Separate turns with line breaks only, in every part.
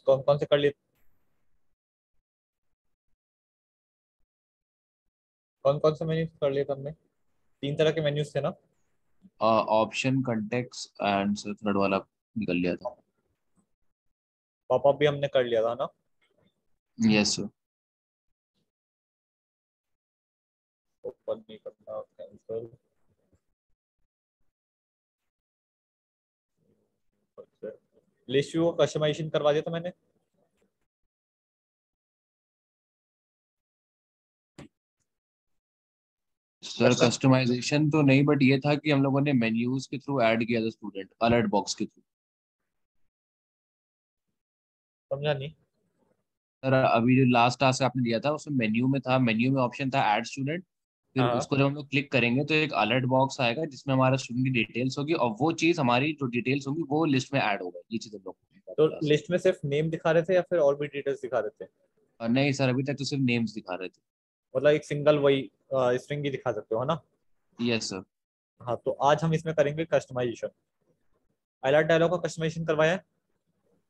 कौन कौन से कर लिए? कौन कौन से मेन्यूज कर लिए तुमने? 3 तरह के मेन्यूज थे ना?
ऑप्शन, कंटेक्स्ट एंड थर्ड वाला निकल लिया था।
पॉपअप भी हमने कर लिया था ना?
Yes sir.
ओपन नहीं करना, कैंसिल। लिस्ट व्यू को कस्टमाइजेशन करवा दिया था मैंने।
सर
कस्टम
कस्टमाइजेशन तो नहीं, बट ये था कि हम लोगों ने मेन्यूज के थ्रू ऐड किया था स्टूडेंट, अलर्ट बॉक्स के थ्रू।
समझा नहीं।
सर अभी जो लास्ट टास्क आपने दिया था उसमें मेन्यू में था, मेन्यू में ऑप्शन था ऐड स्टूडेंट। फिर
हाँ,
उसको जब हम लोग क्लिक करेंगे तो एक अलर्ट बॉक्स आएगा जिसमें हमारा स्टूडेंट की डिटेल्स होगी, और वो चीज हमारी जो डिटेल्स होंगी वो लिस्ट में ऐड होगा। ये चीज हम लोग को
तो
पता था।
लिस्ट में सिर्फ नेम दिखा रहे थे या फिर और भी डिटेल्स दिखा रहे थे?
नहीं सर, अभी तक तो सिर्फ नेम्स दिखा रहे थे।
मतलब एक सिंगल वही स्ट्रिंग ही दिखा सकते हो, है ना?
Yes sir.
हाँ, तो आज हम इसमें करेंगे कस्टमाइजेशन। अलर्ट डायलॉग का कस्टमाइजेशन करवाया है?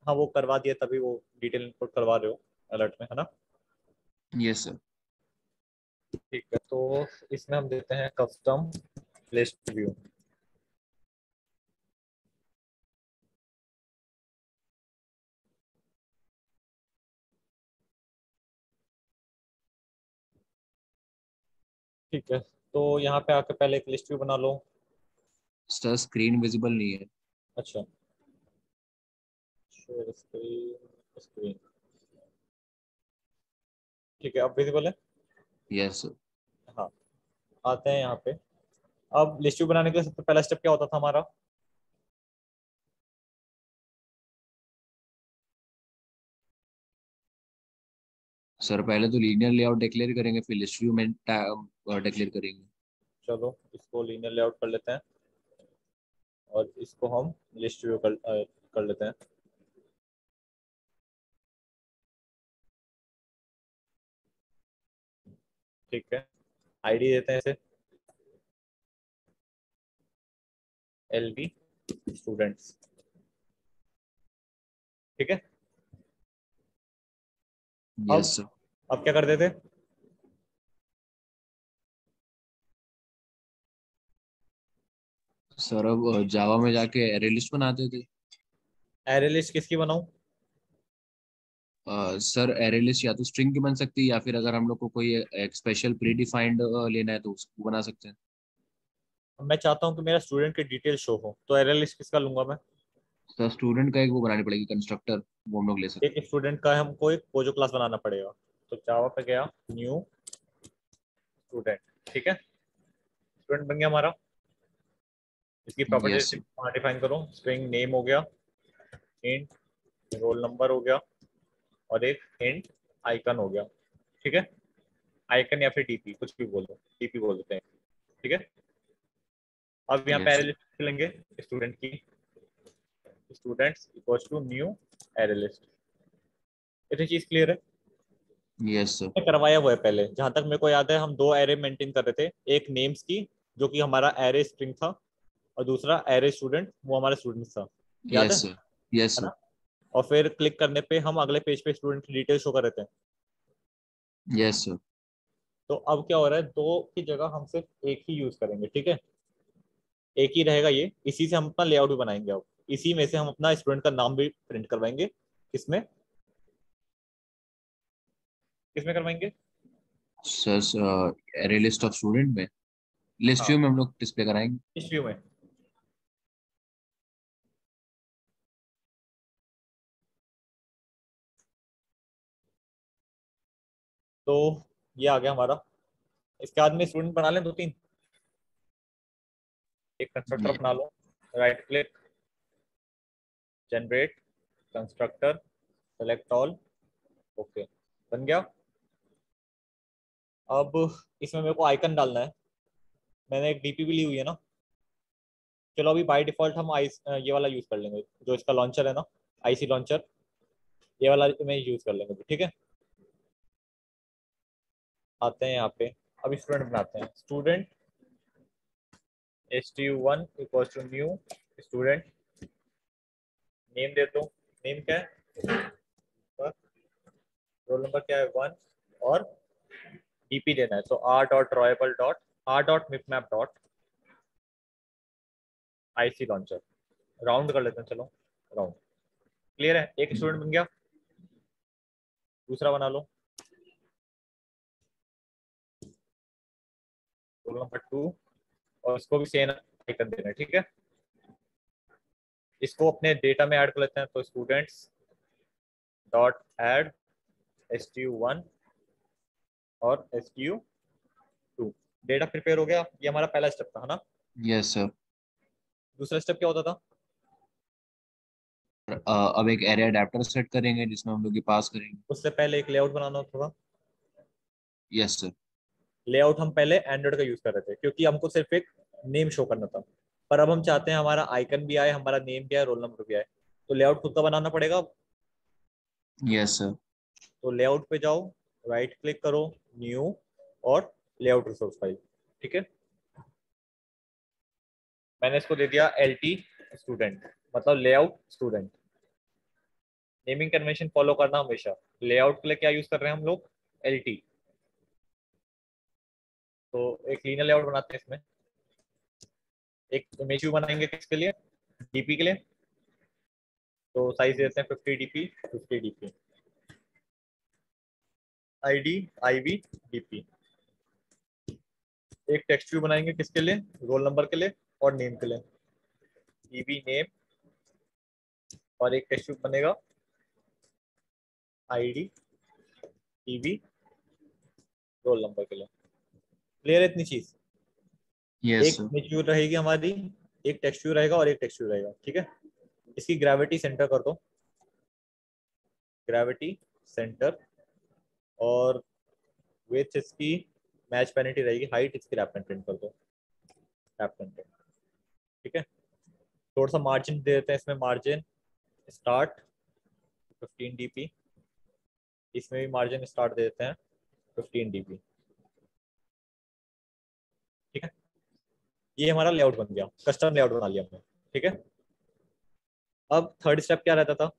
हाँ, वो करवा दिया, तभी वो डिटेल इनपुट करवा रहे हो अलर्ट में, है ना?
Yes sir.
ठीक है, तो इसमें हम देते हैं कस्टम लिस्ट व्यू। ठीक है, तो यहाँ पे आके पहले एक लिस्ट व्यू बना लो।
सर स्क्रीन विजिबल नहीं है।
अच्छा, शेयर स्क्रीन, स्क्रीन। ठीक है, अब विजिबल है।
Yes sir.
हाँ, आते हैं यहाँ पे। अब लिस्ट व्यू बनाने के लिए सबसे पहला स्टेप क्या होता था हमारा?
सर पहले तो लीनियर लेआउट डिक्लेयर करेंगे, फिर लिस्ट व्यू में डिक्लेयर करेंगे।
चलो, इसको लीनियर लेआउट कर लेते हैं और इसको हम लिस्ट व्यू कर लेते हैं। ठीक है, आईडी देते हैं इसे LB स्टूडेंट्स। ठीक है।
यस
अब
सर।
अब क्या कर देते?
सर अब जावा में जाके एरे लिस्ट बनाते थे।
एरे लिस्ट किसकी बनाऊं?
सर एरे लिस्ट या तो स्ट्रिंग की बन सकती है, या फिर अगर हम लोग को कोई एक स्पेशल प्री डिफाइंड लेना है तो उसको बना सकते हैं।
मैं चाहता हूं कि मेरा स्टूडेंट की डिटेल शो हो, तो एरे लिस्ट किसका लूंगा मैं?
सर स्टूडेंट का एक वो बनानी पड़ेगी कंस्ट्रक्टर, वो हम लोग ले
एक
सकते
स्टूडेंट का हमको एक पोजो क्लास बनाना पड़ेगा। तो जावा पे गया, न्यू स्टूडेंट। ठीक है, स्टूडेंट बन गया हमारा। इसकी
हैं।
Properties
yes sir.
डिफाइन करो। स्ट्रिंग नेम हो गया, इंट रोल नंबर हो गया, और एक इंट आइकन हो गया। ठीक है, आइकन या फिर टीपी, कुछ भी बोल दो, टीपी बोल देते हैं। ठीक है, अब यहाँ पे
यस
एरे
सर।
लिस्ट लेंगे स्टूडेंट की। Students equals to new array list. इतनी चीज क्लियर है?
Yes sir.
करवाया हुआ है पहले, जहां तक मेरे को याद है हम दो एरे मेंटेन कर रहे थे। एक नेम्स की, जो कि हमारा एरे स्ट्रिंग था, और दूसरा एरे स्टूडेंट, वो हमारा स्टूडेंट था। याद है
यस सर। यस
है
सर।
ना? और फिर क्लिक करने पे हम अगले पेज पे स्टूडेंट की डिटेल शो कर रहे थे।
Yes sir.
तो अब क्या हो रहा है, दो की जगह हम सिर्फ एक ही यूज करेंगे। ठीक है, एक ही रहेगा ये। इसी से हम अपना लेआउट भी बनाएंगे। अब इसी में से हम अपना स्टूडेंट का नाम भी प्रिंट करवाएंगे। किसमें किसमें करवाएंगे?
Sir array list of student में, लिस्ट व्यू
हाँ,
में हम लोग डिस्प्ले कराएंगे।
इस व्यू में। तो ये आ गया हमारा। इसके बाद में स्टूडेंट बना लें 2-3। एक कंस्ट्रक्टर
ये-
बना लो, right click, generate constructor, select all. Okay, बन गया। अब इसमें मेरे को आइकन डालना है। मैंने एक डीपी भी ली हुई है ना। चलो, अभी बाय डिफॉल्ट हम ये वाला यूज कर लेंगे, जो इसका लॉन्चर है ना, आईसी लॉन्चर। ये वाला में यूज कर लेंगे, ठीक है। आते हैं यहाँ पे। अब स्टूडेंट बनाते हैं। Student stu1 equals to new student. Name दे दो। नेम क्या है? नंबर क्या है 1 और डीपी देना है। सो r.drawable.r.mipmap. आईसी लॉन्चर राउंड कर लेते हैं, चलो राउंड। क्लियर है, एक स्टूडेंट बन गया, दूसरा बना लो रोल नंबर 2 और इसको भी सेम आइकन देना है, ठीक है। इसको अपने डेटा में ऐड कर लेते हैं, तो स्टूडेंट्स डॉट ऐड stu1 और stu2। डेटा प्रिपेयर हो गया, ये हमारा पहला स्टेप था, है ना।
Yes sir.
दूसरा स्टेप क्या होता था?
अब एक एरे अडेप्टर सेट करेंगे जिसमें हम लोग ये पास करेंगे।
उससे पहले एक लेआउट बनाना होता था।
Yes sir.
लेआउट हम पहले एंड्रॉइड का यूज कर रहे थे क्योंकि हमको सिर्फ एक नेम शो करना था, पर अब हम चाहते हैं हमारा आइकन भी आए, हमारा नेम भी आए, रोल नंबर भी आए, तो लेआउट खुद का बनाना पड़ेगा।
Yes sir.
तो लेआउट पे जाओ, राइट क्लिक करो, न्यू और लेआउट रिसोर्स फाइल, ठीक है। मैंने इसको दे दिया LT स्टूडेंट, मतलब layout student. Naming convention follow करना हमेशा। लेआउट के लिए क्या यूज कर रहे हैं हम लोग? LT। तो एक लीनियर लेआउट बनाते हैं इसमें। एक इमेज व्यू बनाएंगे किसके लिए? डीपी के लिए। तो साइज देते हैं 50 DP, 50 DP। ID IV DP। एक टेक्स्ट व्यू बनाएंगे किसके लिए? रोल नंबर के लिए और नेम के लिए, EV नेम। और एक टेक्स्ट व्यू बनेगा ID EV रोल नंबर के लिए। क्लियर है इतनी चीज?
यस
एक
सर।
इमेज व्यू रहेगी हमारी, एक टेक्स्ट व्यू रहेगा और एक टेक्स्ट व्यू रहेगा, ठीक है। इसकी ग्रेविटी सेंटर कर दो, ग्रेविटी सेंटर, और विड्थ इसकी मैच पेनिटी रहेगी, हाइट इसकी रैप एंड प्रिंट कर दो, रैप एंड प्रिंट, ठीक है। थोड़ा सा मार्जिन दे देते हैं इसमें, मार्जिन स्टार्ट 15 DP। इसमें भी मार्जिन स्टार्ट दे देते हैं 15 DP, ठीक है। ये हमारा लेआउट बन गया, कस्टम लेआउट बना लिया हमने, ठीक है। अब थर्ड स्टेप क्या रहता था?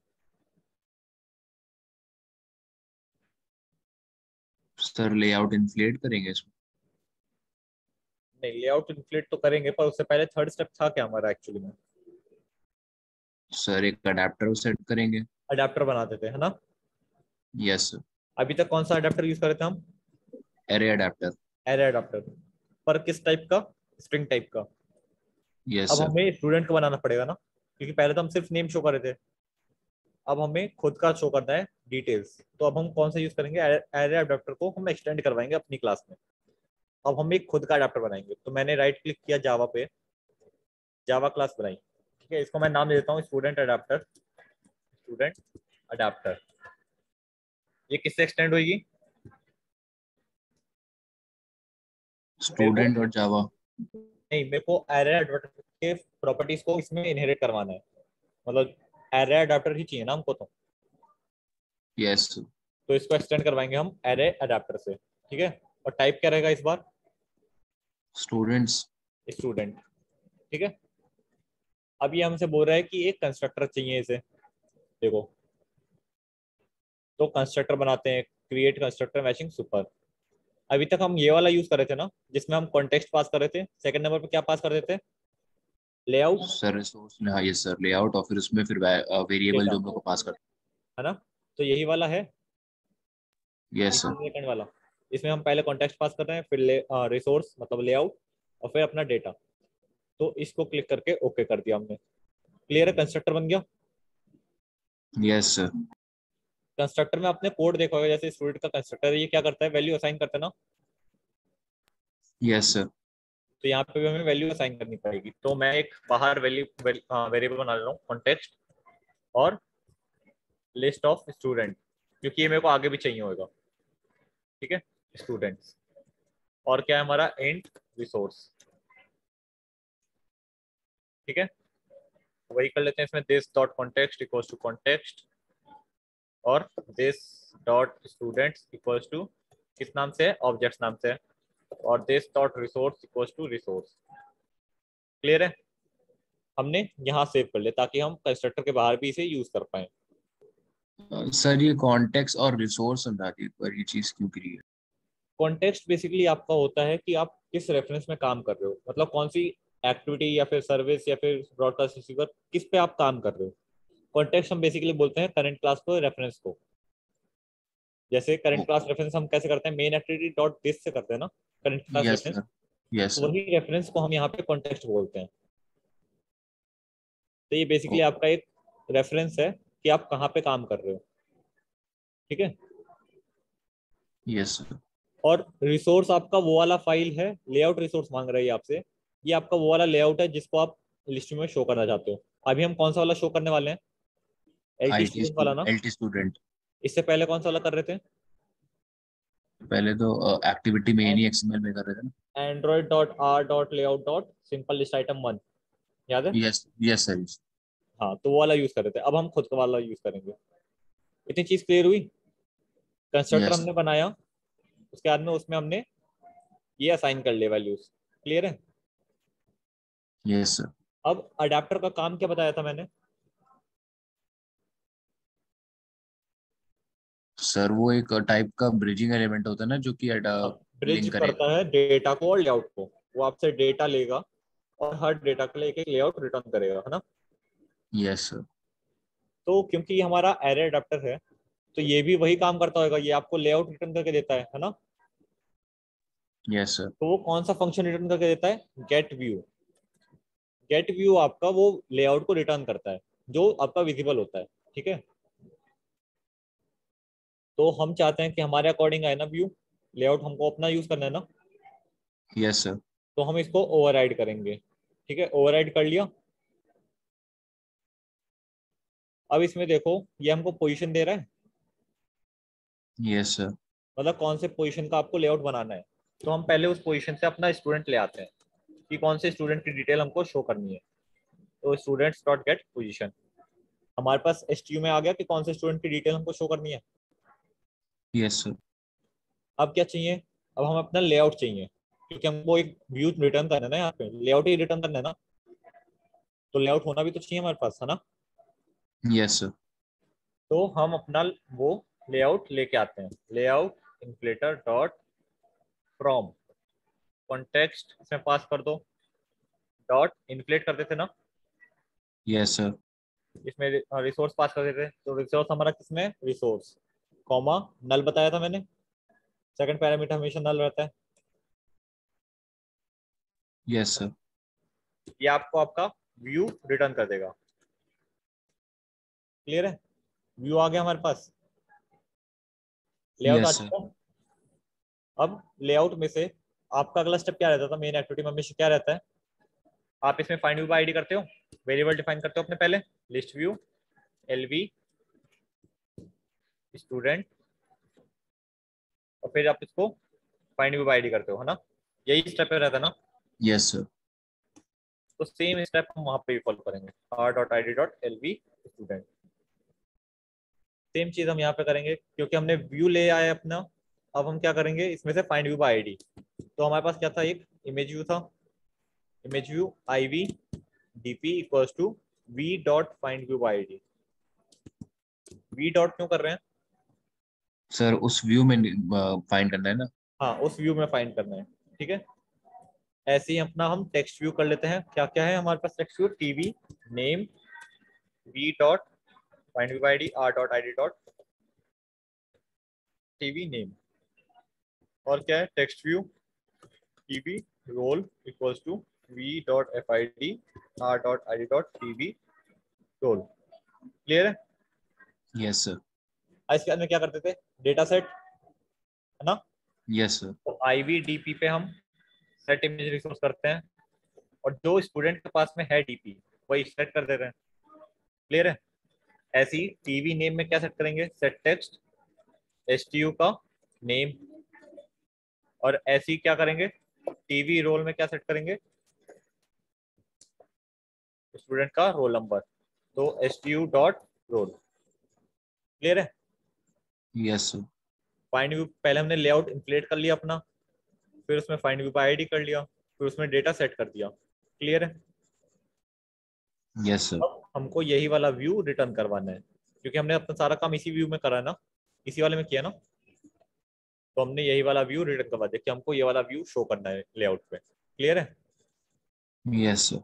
सर लेआउट इन्फ्लेट करेंगे इसमें।
नहीं, लेआउट इन्फ्लेट तो करेंगे, पर उससे पहले थर्ड स्टेप था क्या हमारा एक्चुअली में?
सर एक अडेप्टर सेट करेंगे।
अडेप्टर बनाते थे, है ना।
Yes sir.
अभी तक कौन सा अडेप्टर यूज कर रहे थे हम?
Array adapter.
Array adapter. पर किस टाइप का? स्ट्रिंग टाइप का।
यस
अब
सर।
हमें स्टूडेंट को बनाना पड़ेगा ना, क्योंकि पहले तो हम सिर्फ नेम शो कर रहे थे। अब हमें खुद का शो करना है डिटेल्स, तो अब हम कौन सा यूज करेंगे? एरे अडेप्टर को हम एक्सटेंड करवाएंगे अपनी क्लास में। अब हम एक खुद का अडेप्टर बनाएंगे, तो मैंने राइट क्लिक किया जावा पे, जावा क्लास बनाई, ठीक है। इसको मैं नाम दे देता हूँ स्टूडेंट अडेप्टर, स्टूडेंट अडेप्टर। ये किससे एक्सटेंड होगी? मेरे को
स्टूडेंट और जावा।
नहीं, मेरे को एरे अडेप्टर के प्रॉपर्टीज को इसमें इनहेरिट करवाना है, मतलब एरे अडेप्टर ही चाहिए ना हमको,
यस सर।
तो इसको एक्सटेंड करवाएंगे हम एरे अडेप्टर से, ठीक है। और टाइप क्या रहेगा इस बार?
स्टूडेंट्स।
स्टूडेंट, ठीक है। अब ये हमसे बोल रहा है कि एक कंस्ट्रक्टर चाहिए इसे, देखो। तो कंस्ट्रक्टर बनाते हैं, क्रिएट कंस्ट्रक्टर मैचिंग सुपर। अभी तक हम ये वाला यूज कर रहे थे ना, जिसमें हम कॉन्टेक्स्ट पास कर रहे थे, सेकंड नंबर पे क्या पास कर रहे थे? लेआउट,
सर रिसोर्स में, हाँ यस सर, लेआउट और फिर उसमें फिर वेरिएबल
डेटा,
जो हम लोग को पास कर।
है ना। तो यही वाला है
यस सर।
सेकंड वाला। इसमें हम पहले कॉन्टेक्स्ट पास कर रहे हैं, फिर रिसोर्स मतलब लेआउट, और फिर अपना डेटा। तो इसको क्लिक करके ओके कर दिया हमने। क्लियर है, कंस्ट्रक्टर बन गया।
Yes sir.
कंस्ट्रक्टर में आपने कोड देखा होगा, जैसे स्टूडेंट का कंस्ट्रक्टर है, ये क्या करता है? वैल्यू असाइन करता है ना।
Yes sir.
तो यहाँ पे भी हमें वैल्यू असाइन करनी पड़ेगी, तो मैं एक बाहर वैल्यू वेरिएबल बना ले रहा हूँ, कॉन्टेक्स्ट और लिस्ट ऑफ स्टूडेंट, क्योंकि ये मेरे को आगे भी चाहिए होगा, ठीक है। स्टूडेंट्स, और क्या है हमारा? इंट रिसोर्स, ठीक है। वही कर लेते हैं इसमें, this dot context equals to context, और this dot students equals to किस नाम से है? ऑब्जेक्ट्स नाम से है। और this dot resource equals to resource. Clear है? हमने यहाँ सेव कर लिया ताकि हम कंस्ट्रक्टर के बाहर भी इसे यूज कर पाए।
सर ये कॉन्टेक्स्ट और रिसोर्स समझा दीजिए, पर ये चीज क्यों करी है?
कॉन्टेक्स्ट बेसिकली आपका होता है कि आप किस रेफरेंस में काम कर रहे हो, मतलब कौन सी एक्टिविटी या फिर सर्विस या फिर ब्रॉडकास्ट रिसीवर, किस पे आप काम कर रहे हो। कॉन्टेक्स्ट हम बेसिकली बोलते हैं करंट क्लास को, रेफरेंस को। जैसे करंट क्लास रेफरेंस हम कैसे करते हैं, मेन एक्टिविटी डॉट दिस से करते हैं ना, current class
yes
reference.
Sir, yes
तो
सर।
वही रेफरेंस को हम यहाँ पे कॉन्टेक्स्ट बोलते हैं। तो ये बेसिकली आपका एक रेफरेंस है कि आप कहाँ पे काम कर रहे हो, ठीक है।
Yes sir.
और रिसोर्स आपका वो वाला फाइल है, लेआउट रिसोर्स मांग रही है आपसे। ये आपका वो वाला लेआउट है जिसको आप लिस्ट में शो करना चाहते हो। अभी हम कौन सा वाला शो करने वाले हैं, एलटी
आईटी
स्टूडेंट वाला
स्टूडेंट,
ना।
LT student.
इससे पहले कौन सा वाला कर रहे थे,
पहले तो एक्टिविटी में ही एक्सएमएल में कर रहे थे ना।
Android dot are dot layout dot simple list item 1, याद है।
Yes, yes sir.
हाँ, तो वो वाला यूज कर रहे थे, अब हम खुद का वाला यूज करेंगे। इतनी चीज क्लियर हुई। कंस्ट्रक्टर
यस,
हमने बनाया, उसके बाद में उसमें हमने ये असाइन कर लिया वैल्यूज। क्लियर है।
Yes sir.
अब अडेप्टर का काम क्या बताया था मैंने।
सर वो एक टाइप का ब्रिजिंग एलिमेंट होता है ना, जो कि
ब्रिज
लिंक करेगा।
करता है डेटा को और लेआउट को। वो आपसे डेटा लेगा और हर डेटा के लिए एक एक लेआउट रिटर्न करेगा, है ना।
Yes sir.
तो क्योंकि ये हमारा एरे अडेप्टर है, तो ये भी वही काम करता होगा, ये आपको लेआउट रिटर्न करके देता है ना।
Yes sir.
तो वो कौन सा फंक्शन रिटर्न करके देता है, गेट व्यू। गेट व्यू आपका वो लेआउट को रिटर्न करता है जो आपका विजिबल होता है, ठीक है। तो हम चाहते हैं कि हमारे अकॉर्डिंग आए ना व्यू, लेआउट हमको अपना यूज करना है ना।
Yes sir.
तो हम इसको ओवरराइड करेंगे, ठीक है, ओवरराइड कर लिया। अब इसमें देखो, ये हमको पोजीशन दे रहा है,
यस सर।
मतलब कौन से पोजीशन का आपको लेआउट बनाना है। तो हम पहले उस पोजीशन से अपना स्टूडेंट ले आते हैं कि कौन से स्टूडेंट की डिटेल हमको शो करनी है। तो स्टूडेंट्स डॉट गेट पोजीशन, हमारे पास एसटीयू में आ गया कि कौन से स्टूडेंट की डिटेल हमको शो करनी है।
Yes sir.
अब क्या चाहिए, अब हमें अपना लेआउट चाहिए, क्योंकि हमको एक व्यू रिटर्न करना है ना, यहाँ पे लेआउट ही रिटर्न करना है ना। तो लेआउट होना भी तो चाहिए हमारे पास, है ना।
Yes sir.
तो हम अपना वो लेआउट लेके आते हैं, layout inflator dot from context इसमें पास कर दो, डॉट इन्फ्लेट कर देते ना,
यस सर।
इसमें रिसोर्स पास कर देते। तो रिसोर्स हमारा किसमें, रिसोर्स कॉमा नल बताया था मैंने, सेकंड पैरामीटर हमेशा नल रहता है।
Yes sir.
ये आपको आपका व्यू रिटर्न कर देगा। क्लियर है, व्यू आ गया हमारे पास, लेआउट आ
यस सर।
चुका। अब लेआउट में से आपका अगला स्टेप क्या रहता था, मेन एक्टिविटी में हमेशा क्या रहता है, आप इसमें फाइंड व्यू बाय आईडी करते हो, वेरिएबल डिफाइन करते हो अपने पहले, लिस्ट व्यू एलवी स्टूडेंट, और फिर आप इसको फाइंड व्यू बाय आईडी करते हो, है ना। यही स्टेप रहता है ना।
Yes sir.
तो सेम स्टेप हम वहां पे भी फॉलो करेंगे, are dot I D dot L V student. Same चीज हम यहाँ पे करेंगे, क्योंकि हमने व्यू ले आया अपना। अब हम क्या करेंगे, इसमें से फाइंड व्यू बाय आईडी। तो हमारे पास क्या था, एक इमेज व्यू था, image view I V DP equals to we dot find view by ID. V dot क्यों कर रहे हैं,
सर उस व्यू में फाइंड करना है ना।
हाँ उस व्यू में फाइंड करना है, ठीक है। ऐसे ही अपना हम टेक्स्ट व्यू कर लेते हैं, क्या क्या है हमारे पास text view, TV name V dot find view by ID R dot I D dot TV name, और क्या है text view TV roll equals to we dot F I D R dot I D dot TV roll. Clear है।
Yes sir.
इसके बाद में क्या करते थे, डेटा सेट, है ना।
Yes sir.
तो आई वी डी पी पे हम सेट इमेज रिसोर्स करते हैं, और जो स्टूडेंट के पास में है डीपी वही सेट कर दे रहे हैं। क्लियर है। ऐसे ही टीवी नेम में क्या सेट करेंगे, set text S T you का नेम, और ऐसे ही क्या करेंगे, टीवी रोल में क्या सेट करेंगे, स्टूडेंट का रोल नंबर, तो S T U dot roll. Clear है।
Yes sir.
फाइंड व्यू पहले हमने लेआउट इंप्लेट कर लिया अपना, फिर उसमें फाइंड व्यू बाय आईडी कर लिया, फिर उसमें डेटा सेट कर दिया। क्लियर है।
Yes sir.
अब हमको यही वाला व्यू रिटर्न करवाना है, क्योंकि हमने अपना सारा काम इसी व्यू में करा है ना, इसी वाले में किया ना, तो हमने यही वाला व्यू रिटर्न करवा दिया कि हमको ये वाला व्यू शो करना है लेआउट पे। क्लियर है?
Yes sir.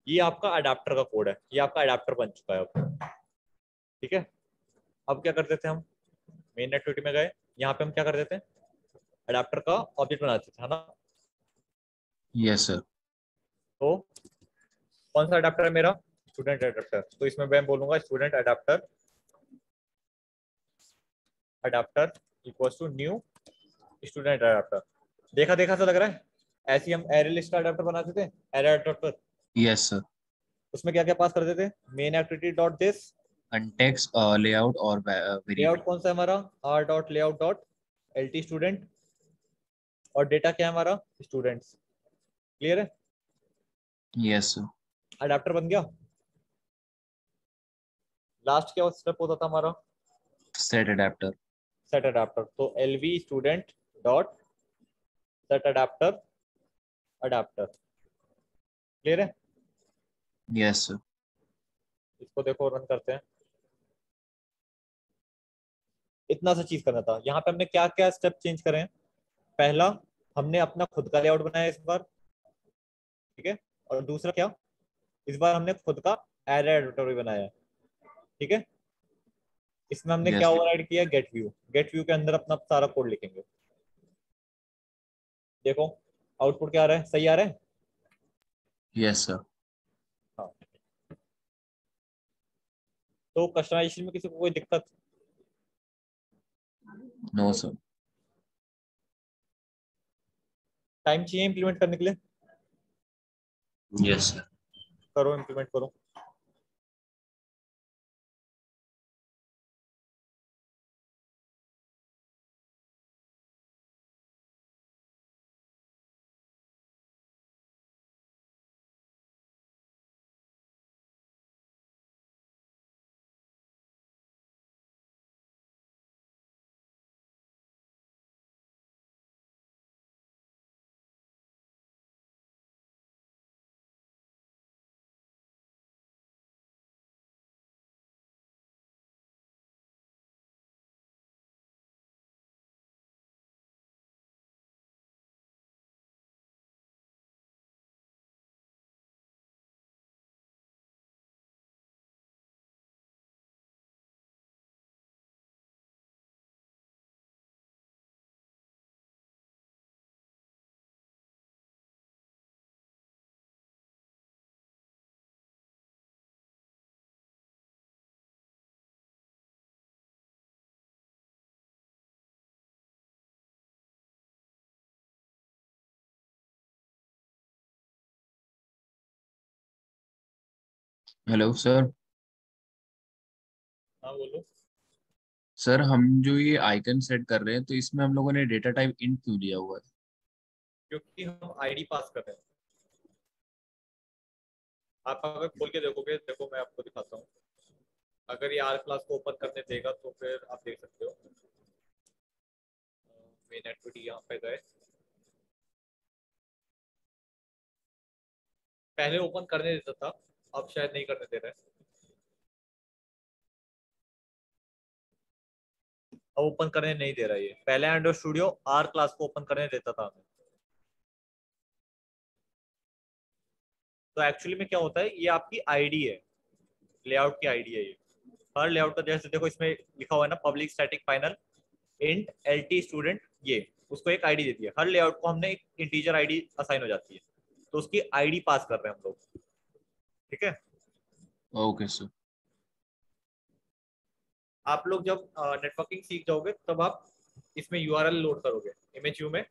ये आपका अडाप्टर का कोड है, ये आपका अडाप्टर बन चुका है अब। ठीक है, अब क्या करते थे हम, मेन एक्टिविटी में गए, यहाँ पे हम क्या करते थे, अडाप्टर का ऑब्जेक्ट बनाते थे, है ना।
Yes sir.
तो कौन सा अडाप्टर है मेरा, स्टूडेंट अडाप्टर, तो इसमें मैं बोलूंगा student adapter, adapter equals to new student adapter. देखा देखा सा लग रहा है, ऐसे ही हम एरे लिस्ट का अडाप्टर बनाते थे, एरे अडाप्टर,
यस सर।
उसमें क्या क्या पास करते थे, मेन एक्टिविटी डॉट दिस,
अनटेक्स लेआउट और
लेआउट
वेरिएबल।
कौन सा है हमारा, R dot layout dot L T student, और डेटा क्या है हमारा, स्टूडेंट्स। क्लियर है?
Yes sir.
अडाप्टर बन गया। लास्ट क्या स्टेप होता था हमारा,
सेट अडेप्टर।
सेट अडाप्टर, तो L V student dot set adapter, adapter. Clear है?
Yes sir.
इसको देखो रन करते हैं। इतना सा चीज करना था, यहाँ पे हमने क्या क्या स्टेप चेंज करे हैं। पहला, हमने अपना खुद का लेआउट बनाया इस बार। ठीक है, और दूसरा क्या, इस बार हमने खुद का एरे एडिटर भी बनाया है। ठीक है, इसमें हमने क्या
यस।
ओवरराइड किया, गेट व्यू, गेट व्यू के अंदर अपना सारा कोड लिखेंगे। देखो आउटपुट क्या आ रहा है, सही आ रहा है।
Yes sir.
हाँ, तो कस्टमाइजेशन में किसी को कोई दिक्कत,
नो सर।
टाइम चाहिए इंप्लीमेंट करने के लिए,
यस सर।
करो इंप्लीमेंट करो।
Hello sir.
हाँ बोलो।
सर हम जो ये आइकन सेट कर रहे हैं तो इसमें हम लोगों ने डेटा टाइप इंट क्यों लिया हुआ है?
क्योंकि हम आईडी पास कर रहे हैं। आप अगर खोल के देखोगे, देखो मैं आपको दिखाता हूँ, अगर ये आर क्लास को ओपन करने देगा तो फिर आप देख सकते हो। मेन एक्टिविटी यहाँ पे गए, पहले ओपन करने देता था, अब शायद नहीं करने दे रहा है। अब ओपन करने नहीं दे रहा है, ये पहले एंड्रॉइड स्टूडियो आर क्लास को ओपन करने देता था हमें। तो एक्चुअली में क्या होता है, ये आपकी आईडी है, लेआउट की आईडी है ये। हर लेआउट का जैसे देखो इसमें लिखा हुआ है ना, public static final int L T student, ये उसको एक आईडी देती है। हर लेआउट को हमने एक इंटीजर आईडी असाइन हो जाती है, तो उसकी आईडी पास कर रहे हैं हम लोग। ठीक है,
ओके सर।
आप लोग जब नेटवर्किंग सीख जाओगे तब आप इसमें यूआरएल लोड करोगे इमेज यू में।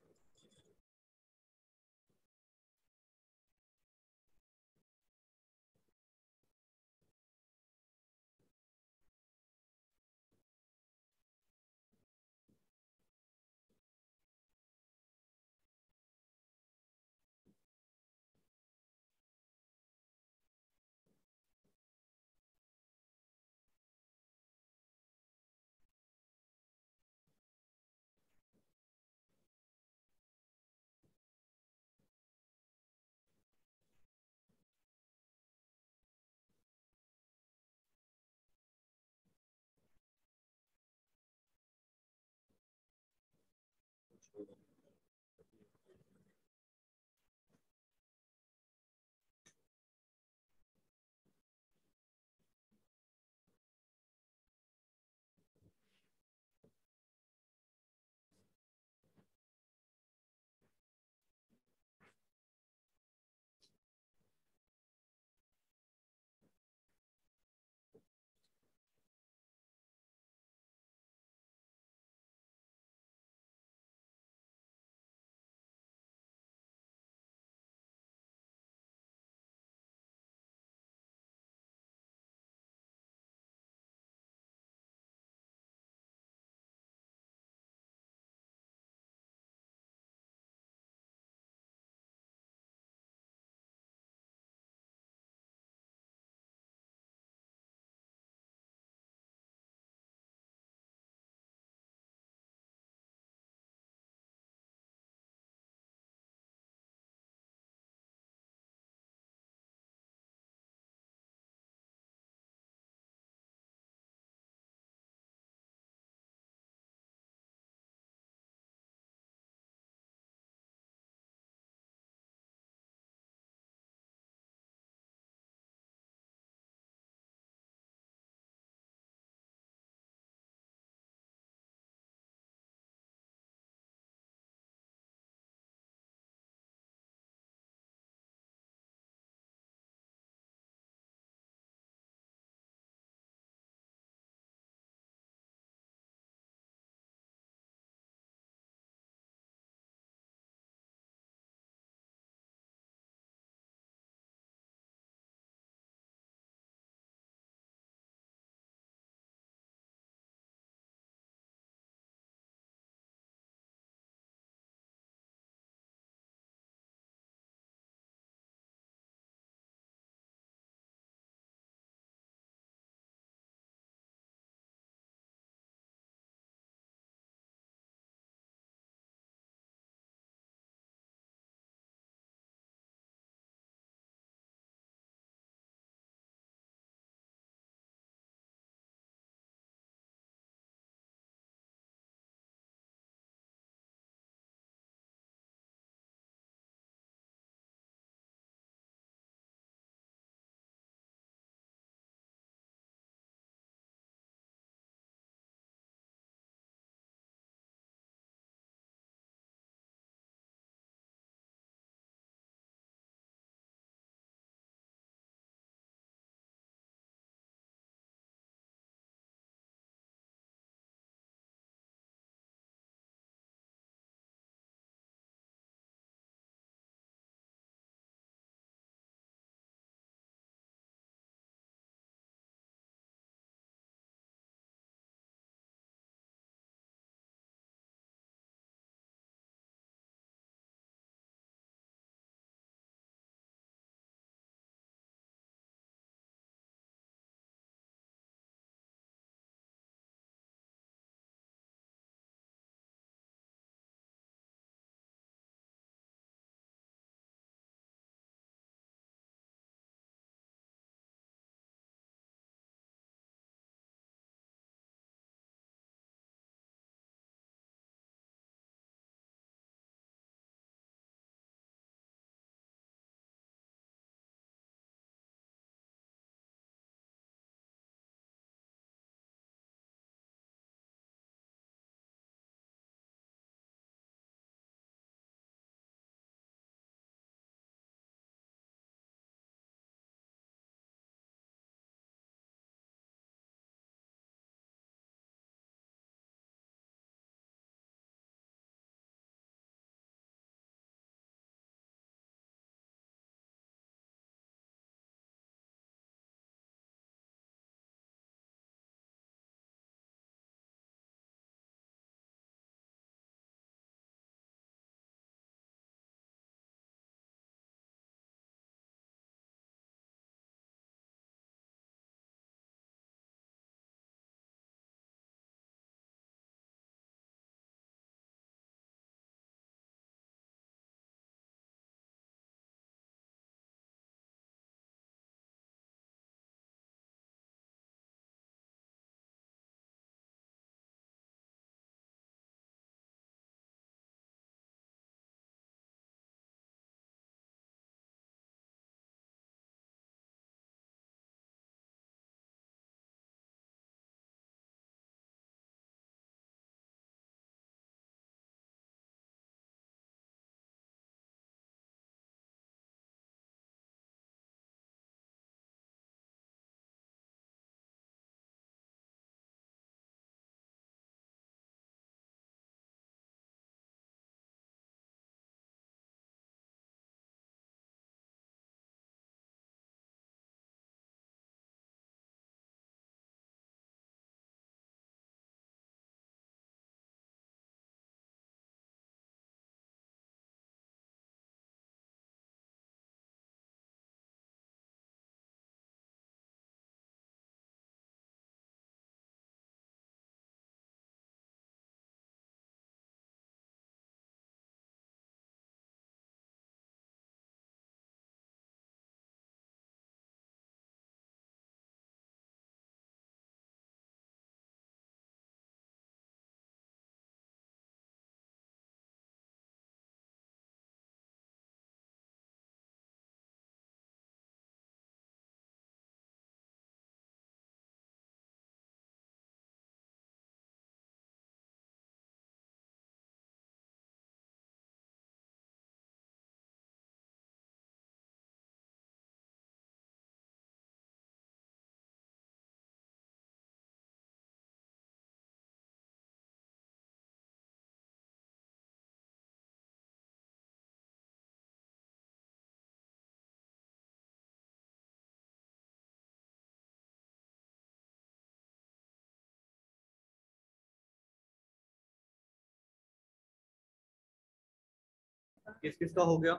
किस किस का हो गया?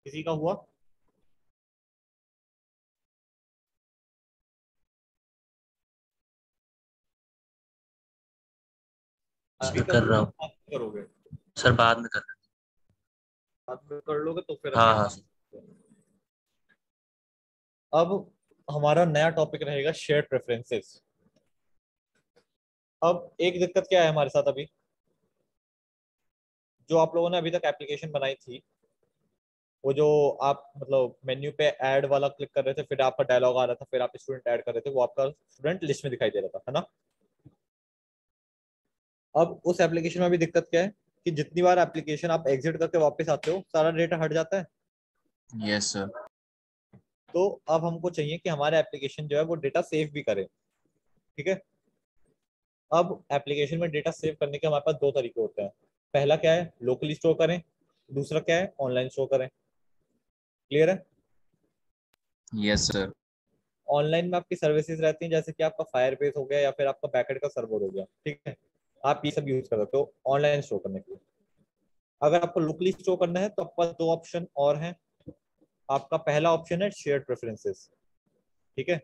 किसी का हुआ? अभी
मैं कर रहा
करोगे
हूँ
आप करोगे?
सर, बाद में कर रहा
बाद में कर लोगे तो फिर
हूँ। हाँ हाँ।
अब हमारा नया टॉपिक रहेगा शेयर प्रेफरेंसेस। अब एक दिक्कत क्या है हमारे साथ अभी, जो आप लोगों ने अभी तक एप्लीकेशन बनाई थी, वो जो आप मतलब मेन्यू पे ऐड वाला क्लिक कर रहे थे, फिर आपका डायलॉग आ रहा था, फिर आप स्टूडेंट ऐड कर रहे थे, वो आपका स्टूडेंट लिस्ट में दिखाई दे रहा था, है ना? अब उस एप्लीकेशन में भी दिक्कत क्या है कि जितनी बार एप्लीकेशन आप एग्जिट करके वापस आते हो सारा डेटा हट जाता है।
Yes sir.
तो अब हमको चाहिए कि हमारे एप्लीकेशन जो है वो डेटा सेव भी करे। ठीक है। अब एप्लीकेशन में डेटा सेव करने के हमारे पास दो तरीके होते हैं। पहला क्या है, लोकली स्टोर करें। दूसरा क्या है, ऑनलाइन स्टोर करें। क्लियर है?
Yes sir.
ऑनलाइन में आपकी सर्विसेज रहती हैं, जैसे कि आपका फायरबेस हो गया या फिर आपका बैकएंड का सर्वर हो गया। ठीक है। आप ये सब यूज कर सकते हो ऑनलाइन स्टोर करने के लिए। अगर आपको लोकली स्टोर करना है तो आपके पास दो ऑप्शन और हैं। आपका पहला ऑप्शन है शेयर्ड प्रेफरेंसेस। ठीक है।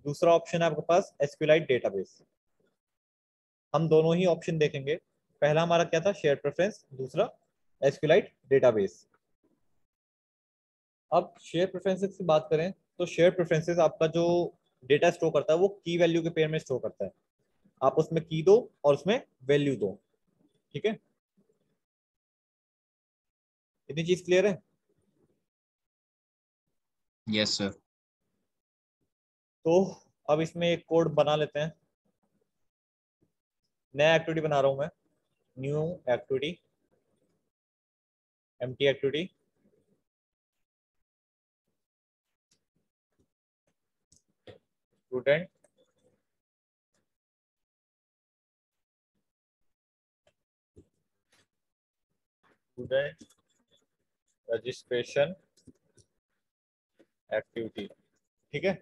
दूसरा ऑप्शन है आपके पास एसक्यूएलाइट डेटाबेस। हम दोनों ही ऑप्शन देखेंगे। पहला हमारा क्या था, शेयर प्रेफरेंस। दूसरा एसक्यूएलाइट डेटाबेस। अब शेयर प्रेफरेंसेस की बात करें तो शेयर प्रेफरेंसेस आपका जो डेटा स्टोर करता है वो की वैल्यू के पेयर में स्टोर करता है। आप उसमें की दो और उसमें वैल्यू दो। ठीक है। इतनी चीज क्लियर है?
Yes sir.
तो अब इसमें एक कोड बना लेते हैं। नया एक्टिविटी बना रहा हूं मैं। New activity, empty activity. Student student registration activity. ठीक है।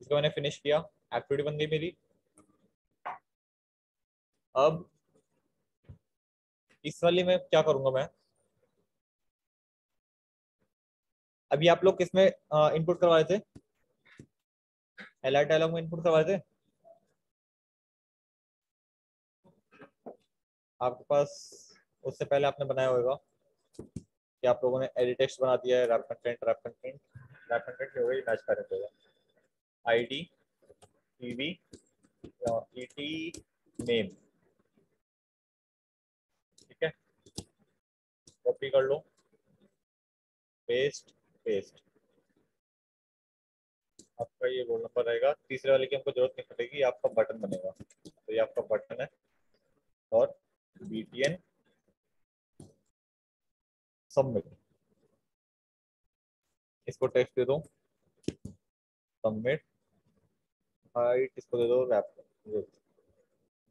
इसको मैंने फिनिश किया, एक्टिविटी बन गई मेरी। अब इस वाली में क्या करूंगा मैं, अभी आप लोग किसमें इनपुट करवा रहे थे? एलआर डायलॉग में इनपुट करवा रहे थे। आपके पास उससे पहले आपने बनाया होगा कि आप लोगों ने एडिट टेक्स्ट बना दिया है, wrap content, wrap content, wrap content हो गई, मैच करंट होगा, आईडी, टीवी, ईटी, नेम। ठीक है। कॉपी कर लो, पेस्ट, पेस्ट। आपका ये रोल नंबर रहेगा। तीसरे वाले की हमको जरूरत नहीं पड़ेगी, आपका बटन बनेगा। तो ये आपका बटन है और बीटीएन सबमिट। इसको टेक्स्ट दे दो, सबमिट। हाइट इसको दे दो,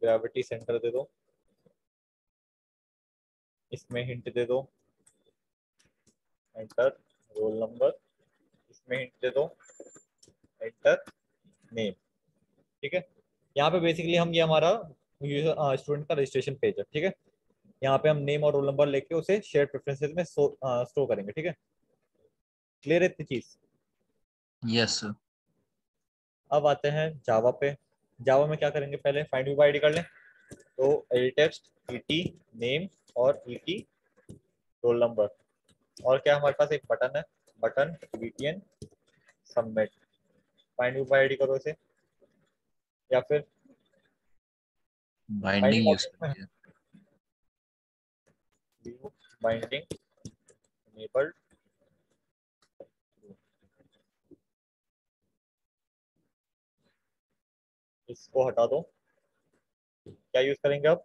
ग्रेविटी सेंटर दे दो, इसमें हिंट दे दो, एंटर। रोल नंबर, इसमें हिंट दे दो, एंटर। नेम। ठीक है। यहाँ पे बेसिकली हम ये हमारा स्टूडेंट का रजिस्ट्रेशन पेज है। ठीक है। यहाँ पे हम नेम और रोल नंबर लेके उसे शेयर प्रेफरेंसेस में स्टोर करेंगे। ठीक है। क्लियर है इतनी चीज?
Yes sir.
अब आते हैं जावा पे। जावा में क्या करेंगे, पहले फाइंड व्यू आईडी कर लें। तो एडिट टेक्स्ट, ईटी, नेम और ईटी, रोल नंबर। और क्या हमारे पास एक बटन है, button BTN submit. Find view ID करो इसे, या फिर
बाइंडिंग
बाइंडिंग
यूज
ऑब्जेक्ट में,
करनी है।
View binding enabled. इसको हटा दो। क्या यूज करेंगे अब,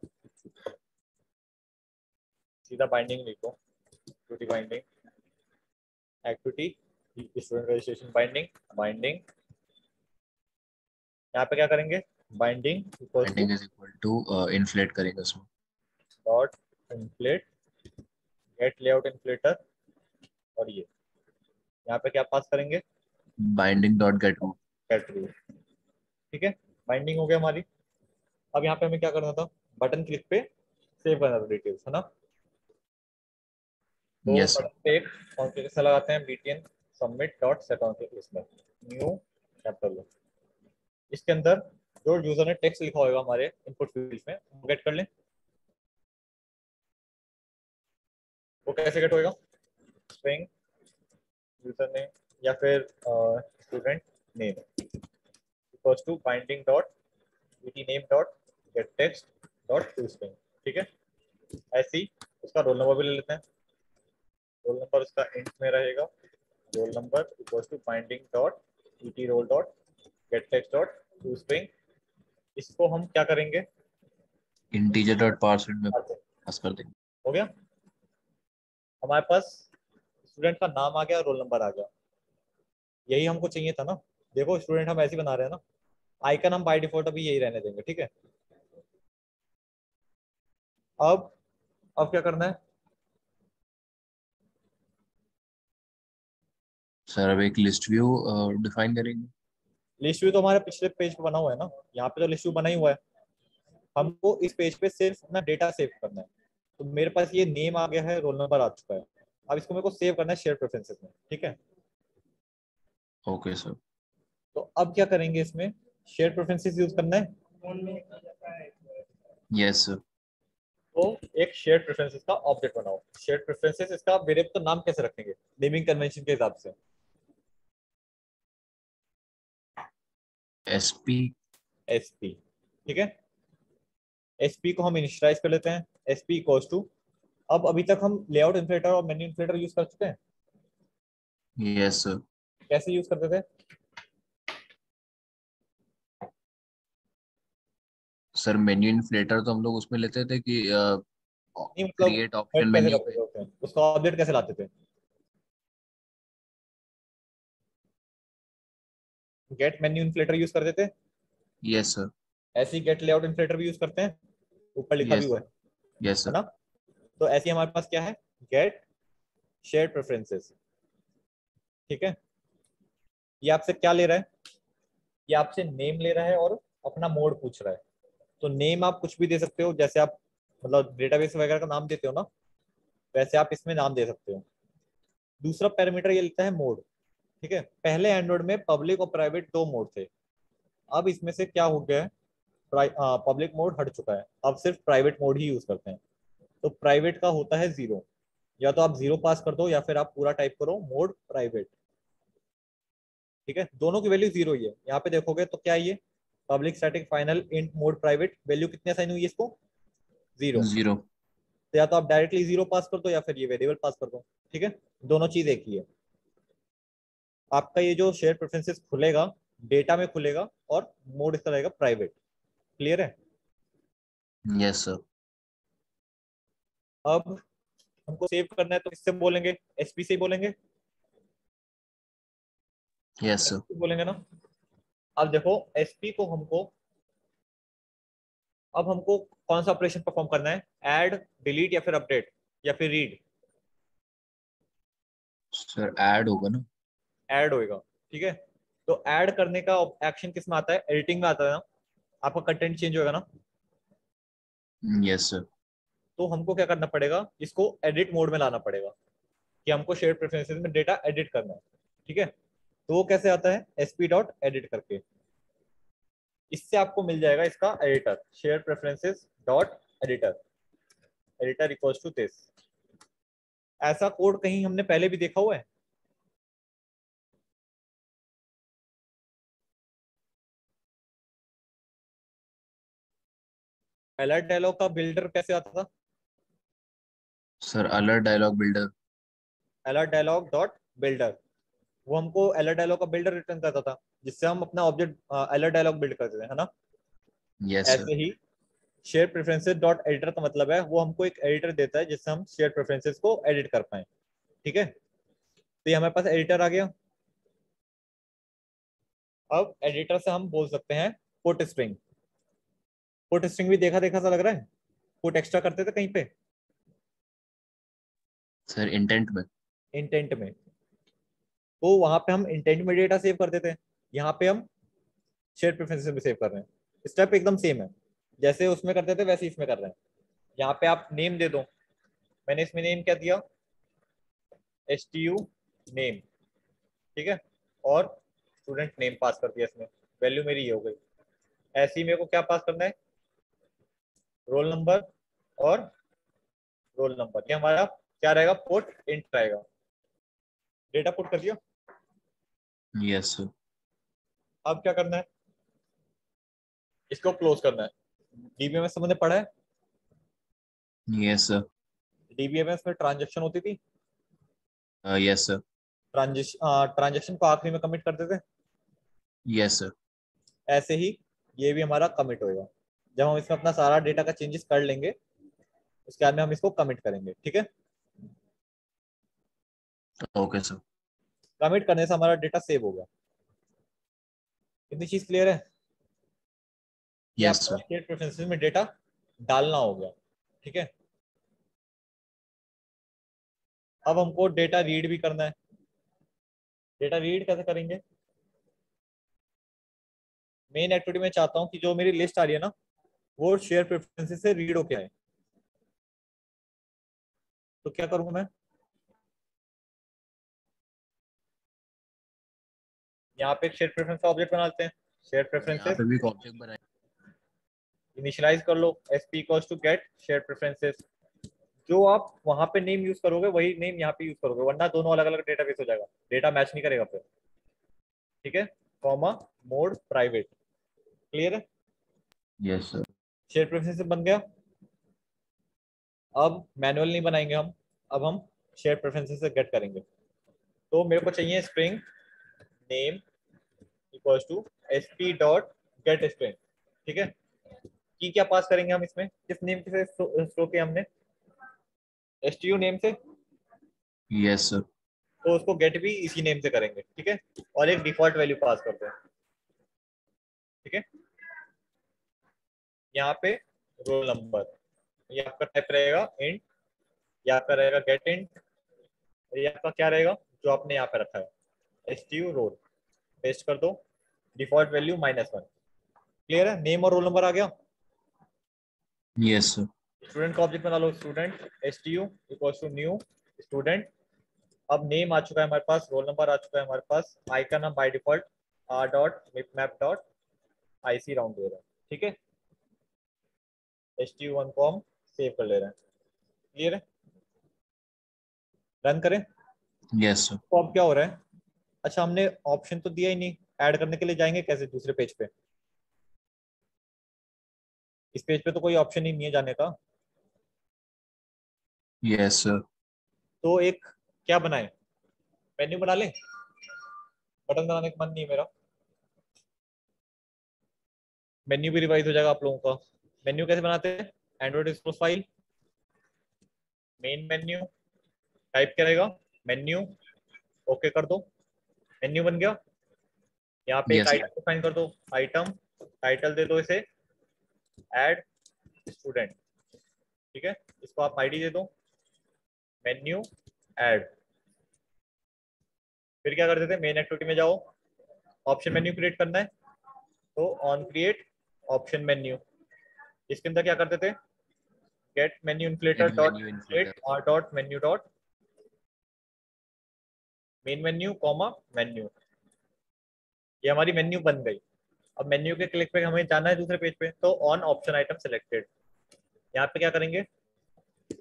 सीधा बाइंडिंग लिखो, activity binding, activity student registration binding, binding. यहाँ पे क्या करेंगे, binding equals to
binding is equal to inflate करेंगे उसमें।
Dot inflate, get layout inflater. और ये यहाँ पे क्या पास करेंगे,
binding dot get root.
Get root. ठीक है। बाइंडिंग हो गया हमारी। अब यहाँ पे हमें क्या करना था, बटन क्लिक पे सेव करना था डिटेल्स, है ना। तो
Yes, sir.
बटन पे एक कॉन्फ़िगरेशन लगाते हैं btn submit dot set on इसमें न्यू कैपिटल। इसके अंदर जो यूजर ने टेक्स्ट लिखा होगा हमारे इनपुट फील्ड में वो गेट कर लें। वो कैसे गेट होएगा, स्ट्रिंग यूजर नेम या फिर student name equals to binding dot bt name dot get text dot to string. ठीक है, ऐसे ही उसका रोल नंबर भी ले लेते हैं। रोल नंबर उसका इंट में रहेगा, roll number equals to binding dot bt roll dot get text dot to string. इसको हम क्या करेंगे,
Integer dot parseInt में पास कर देंगे।
हो गया। हमारे पास स्टूडेंट का नाम आ गया, रोल नंबर आ गया, यही हमको चाहिए था ना। देखो स्टूडेंट हम ऐसे ही बना रहे हैं ना, आइकन हम बाय डिफॉल्ट अभी यही रहने देंगे। ठीक है, अब क्या करना है,
सर अब एक लिस्ट व्यू डिफाइन करेंगे।
लिस्ट व्यू तो हमारे पिछले पेज पे बना हुआ है ना, यहाँ पे तो लिस्ट व्यू बना ही हुआ है। हमको इस पेज पे सिर्फ अपना डेटा सेव करना है। तो मेरे पास ये नेम आ गया है, रोल नंबर आ चुका है। अब इसको मेरे को सेव करना है शेयर प्रेफरेंसेस में। ठीक है,
ओके सर।
तो अब क्या करेंगे, इसमें शेयर प्रेफरेंसेस यूज करना है।
Yes sir.
तो एक शेयर प्रेफरेंसेस का ऑब्जेक्ट बनाओ। शेयर प्रेफरेंसेस, इसका वेरिएबल तो नाम कैसे रखेंगे, नेमिंग कन्वेंशन के हिसाब से
एसपी।
एसपी। ठीक है, एसपी को हम इनिशियलाइज कर लेते हैं, एसपी इक्वल्स टू, अब अभी तक हम लेआउट इन्फ्लेटर और मेन्यू इन्फ्लेटर यूज कर चुके हैं।
Yes sir.
कैसे यूज करते थे,
सर मेन्यू इन्फ्लेटर तो हम लोग उसमें लेते थे कि
नहीं मतलब
क्रिएट ऑप्शन
हेड कैसे
मेन्यू
करते
पे।
थे उसमें? उसका ऑब्जेक्ट कैसे लाते थे, गेट मेन्यू इन्फ्लेटर यूज करते थे।
Yes sir.
ऐसे ही गेट लेआउट इन्फ्लेटर भी यूज करते हैं, ऊपर लिखा भी
यस
हुआ
सर। यस
है
सर।
ना। तो ऐसे ही हमारे पास क्या है, गेट शेयर प्रेफरेंसेस। ठीक है, ये आपसे क्या ले रहा है, ये आपसे नेम ले रहा है और अपना मोड पूछ रहा है। तो नेम आप कुछ भी दे सकते हो, जैसे आप मतलब डेटाबेस वगैरह का नाम देते हो ना, वैसे आप इसमें नाम दे सकते हो। दूसरा पैरामीटर ये लेता है मोड। ठीक है, पहले एंड्रॉइड में पब्लिक और प्राइवेट दो मोड थे, अब इसमें से क्या हो गया है, पब्लिक मोड हट चुका है, अब सिर्फ प्राइवेट मोड ही यूज करते हैं। तो प्राइवेट का होता है 0, या तो आप 0 पास कर दो या फिर आप पूरा टाइप करो मोड प्राइवेट। ठीक है, दोनों की वैल्यू 0 ही है। यहाँ पे देखोगे तो क्या है ये, public static final int mode private, value कितनी असाइन हुई है इसको, 0।
जीरो।
तो या तो आप डायरेक्टली 0 पास कर दो या फिर ये वेरिएबल पास कर दो। ठीक है, दोनों चीज एक ही है। आपका ये जो शेयर प्रेफरेंसेस खुलेगा, डेटा में खुलेगा और मोड इसका रहेगा प्राइवेट। क्लियर है।
Yes sir.
अब हमको सेव करना है तो किससे बोलेंगे, एसपी से ही बोलेंगे,
यस सर।
एसपी बोलेंगे ना। अब देखो एसपी को हमको, अब हमको कौन सा ऑपरेशन परफॉर्म करना है, ऐड डिलीट या फिर अपडेट या फिर रीड।
सर ऐड होगा ना।
ऐड होएगा। ठीक है, तो ऐड करने का एक्शन किस में आता है, एडिटिंग में आता है ना। आपका कंटेंट चेंज होगा ना,
यस सर।
तो हमको क्या करना पड़ेगा, इसको एडिट मोड में लाना पड़ेगा कि हमको शेयर प्रेफरेंसेस में डेटा एडिट करना है। ठीक है, तो वो कैसे आता है, एसपी डॉट एडिट करके, इससे आपको मिल जाएगा इसका editor, share preferences dot editor, editor equals to this. ऐसा कोड कहीं हमने पहले भी देखा हुआ है, अलर्ट डायलॉग का बिल्डर कैसे आता था,
sir alert dialog builder.
Alert dialog dot builder, वो हमको अलर्ट डायलॉग का बिल्डर रिटर्न करता था, जिससे हम अपना ऑब्जेक्ट अलर्ट डायलॉग बिल्ड करते थे, है ना।
Yes sir.
ऐसे ही शेयर प्रेफरेंसेस डॉट एडिटर का मतलब है वो हमको एक एडिटर देता है जिससे हम शेयर प्रेफरेंसेस को एडिट कर पाए। ठीक है, तो ये हमारे पास एडिटर आ गया। अब एडिटर से हम बोल सकते हैं पुट स्ट्रिंग। पुट स्ट्रिंग भी देखा देखा सा लग रहा है, पुट एक्स्ट्रा करते थे कहीं पे
सर इंटेंट में।
इंटेंट में, तो वहां पे हम इंटेंट में डेटा सेव करते थे, यहाँ पे हम शेयर प्रेफरेंसेस में सेव कर रहे हैं, स्टेप एकदम सेम है। जैसे उसमें करते थे वैसे इसमें कर रहे हैं। यहाँ पे आप नेम दे दो, मैंने इसमें नेम क्या दिया, STU नेम, ठीक है, और स्टूडेंट नेम पास कर दिया इसमें, वैल्यू मेरी ये हो गई। ऐसे ही मेरे को क्या पास करना है, रोल नंबर और रोल नंबर, ये हमारा क्या रहेगा, पुट इंट रहेगा। डेटा पुट कर दिया।
Yes sir.
अब क्या करना है, इसको क्लोज करना है। डीबीएमएस हमने पढ़ा है,
यस सर।
डीबीएमएस में ट्रांजेक्शन होती थी,
यस सर।
ट्रांजेक्शन को आखिरी में कमिट करते थे,
यस सर।
ऐसे ही ये भी हमारा कमिट होएगा। जब हम इसमें अपना सारा डेटा का चेंजेस कर लेंगे उसके बाद में हम इसको कमिट करेंगे, ठीक है।
Okay sir.
कमिट करने से हमारा डेटा सेव हो गया। इतनी चीज क्लियर है कि
यस
आपका
सर।
स्टेट प्रेफरेंसेस में डेटा डालना हो गया, ठीक है। अब हमको डेटा रीड भी करना है। डेटा रीड कैसे करेंगे, मेन एक्टिविटी में चाहता हूँ कि जो मेरी लिस्ट आ रही है ना वो शेयर प्रेफरेंसेस से रीड होके आए। तो क्या करूंगा मैं, यहाँ पे एक शेयर प्रेफरेंस का ऑब्जेक्ट बनाते हैं, शेयर
यहाँ
प्रेफरेंसेस
पे भी एक ऑब्जेक्ट बनाए।
इनिशियलाइज कर लो, SP equals to get share preferences. जो आप वहां पे नेम यूज करोगे वही नेम यहाँ पे यूज करोगे, वरना दोनों अलग अलग डेटाबेस हो जाएगा, डेटा मैच नहीं करेगा फिर, ठीक है। कॉमा मोड प्राइवेट, क्लियर है।
Yes sir.
शेयर प्रेफरेंसेस बन गया। अब मैनुअल नहीं बनाएंगे हम, अब हम शेयर प्रेफरेंसेस से गेट करेंगे। तो मेरे को चाहिए string name equals to SP dot get string, ठीक है। की क्या पास करेंगे हम इसमें, किस नेम से स्टोर किया हमने, STU नेम से,
यस सर।
तो उसको गेट भी इसी नेम से करेंगे, ठीक है। और एक डिफॉल्ट वैल्यू पास करते हैं, ठीक है। यहाँ पे रोल नंबर, ये आपका टाइप रहेगा इंट, ये आपका रहेगा गेट इंट, ये आपका क्या रहेगा जो आपने यहाँ पे रखा है STU रोल, पेस्ट कर दो, डिफॉल्ट वैल्यू -1। क्लियर है, नेम और रोल नंबर आ गया।
Yes sir.
स्टूडेंट का ऑब्जेक्ट बना लो, student STU equals to new student. अब नेम आ चुका है हमारे पास, रोल नंबर आ चुका है हमारे पास, आइकन हम by default r dot mipmap dot IC round दे रहे हैं, ठीक है। STU1 को हम सेव कर ले रहे हैं, क्लियर है। रन करें।
Yes sir.
तो अब क्या हो रहा है, अच्छा हमने ऑप्शन तो दिया ही नहीं, ऐड करने के लिए जाएंगे कैसे दूसरे पेज पे, इस पेज पे तो कोई ऑप्शन ही नहीं है जाने का।
Yes sir.
तो एक क्या बनाए, मेन्यू बना ले, बटन बनाने का मन नहीं है मेरा, मेन्यू भी रिवाइज हो जाएगा आप लोगों का। मेन्यू कैसे बनाते हैं, Android profile, main menu, type करेगा मेन्यू, ओके कर दो, मेन्यू बन गया। यहाँ पे एक
यस सर।
आइटम डिफाइन कर दो, आइटम टाइटल दे दो इसे ऐड स्टूडेंट, ठीक है। इसको आप ID दे दो मेन्यू ऐड। फिर क्या करते थे, मेन एक्टिविटी में जाओ, ऑप्शन मेन्यू क्रिएट करना है, तो ऑन क्रिएट ऑप्शन मेन्यू, इसके अंदर क्या करते थे, get menu inflater
get
dot
menu
create
inflater.
r dot menu dot main menu comma menu, ये हमारी मेन्यू बन गई। अब मेन्यू के क्लिक पे हमें जाना है दूसरे पेज पे, तो ऑन ऑप्शन आइटम सिलेक्टेड, यहाँ पे क्या करेंगे,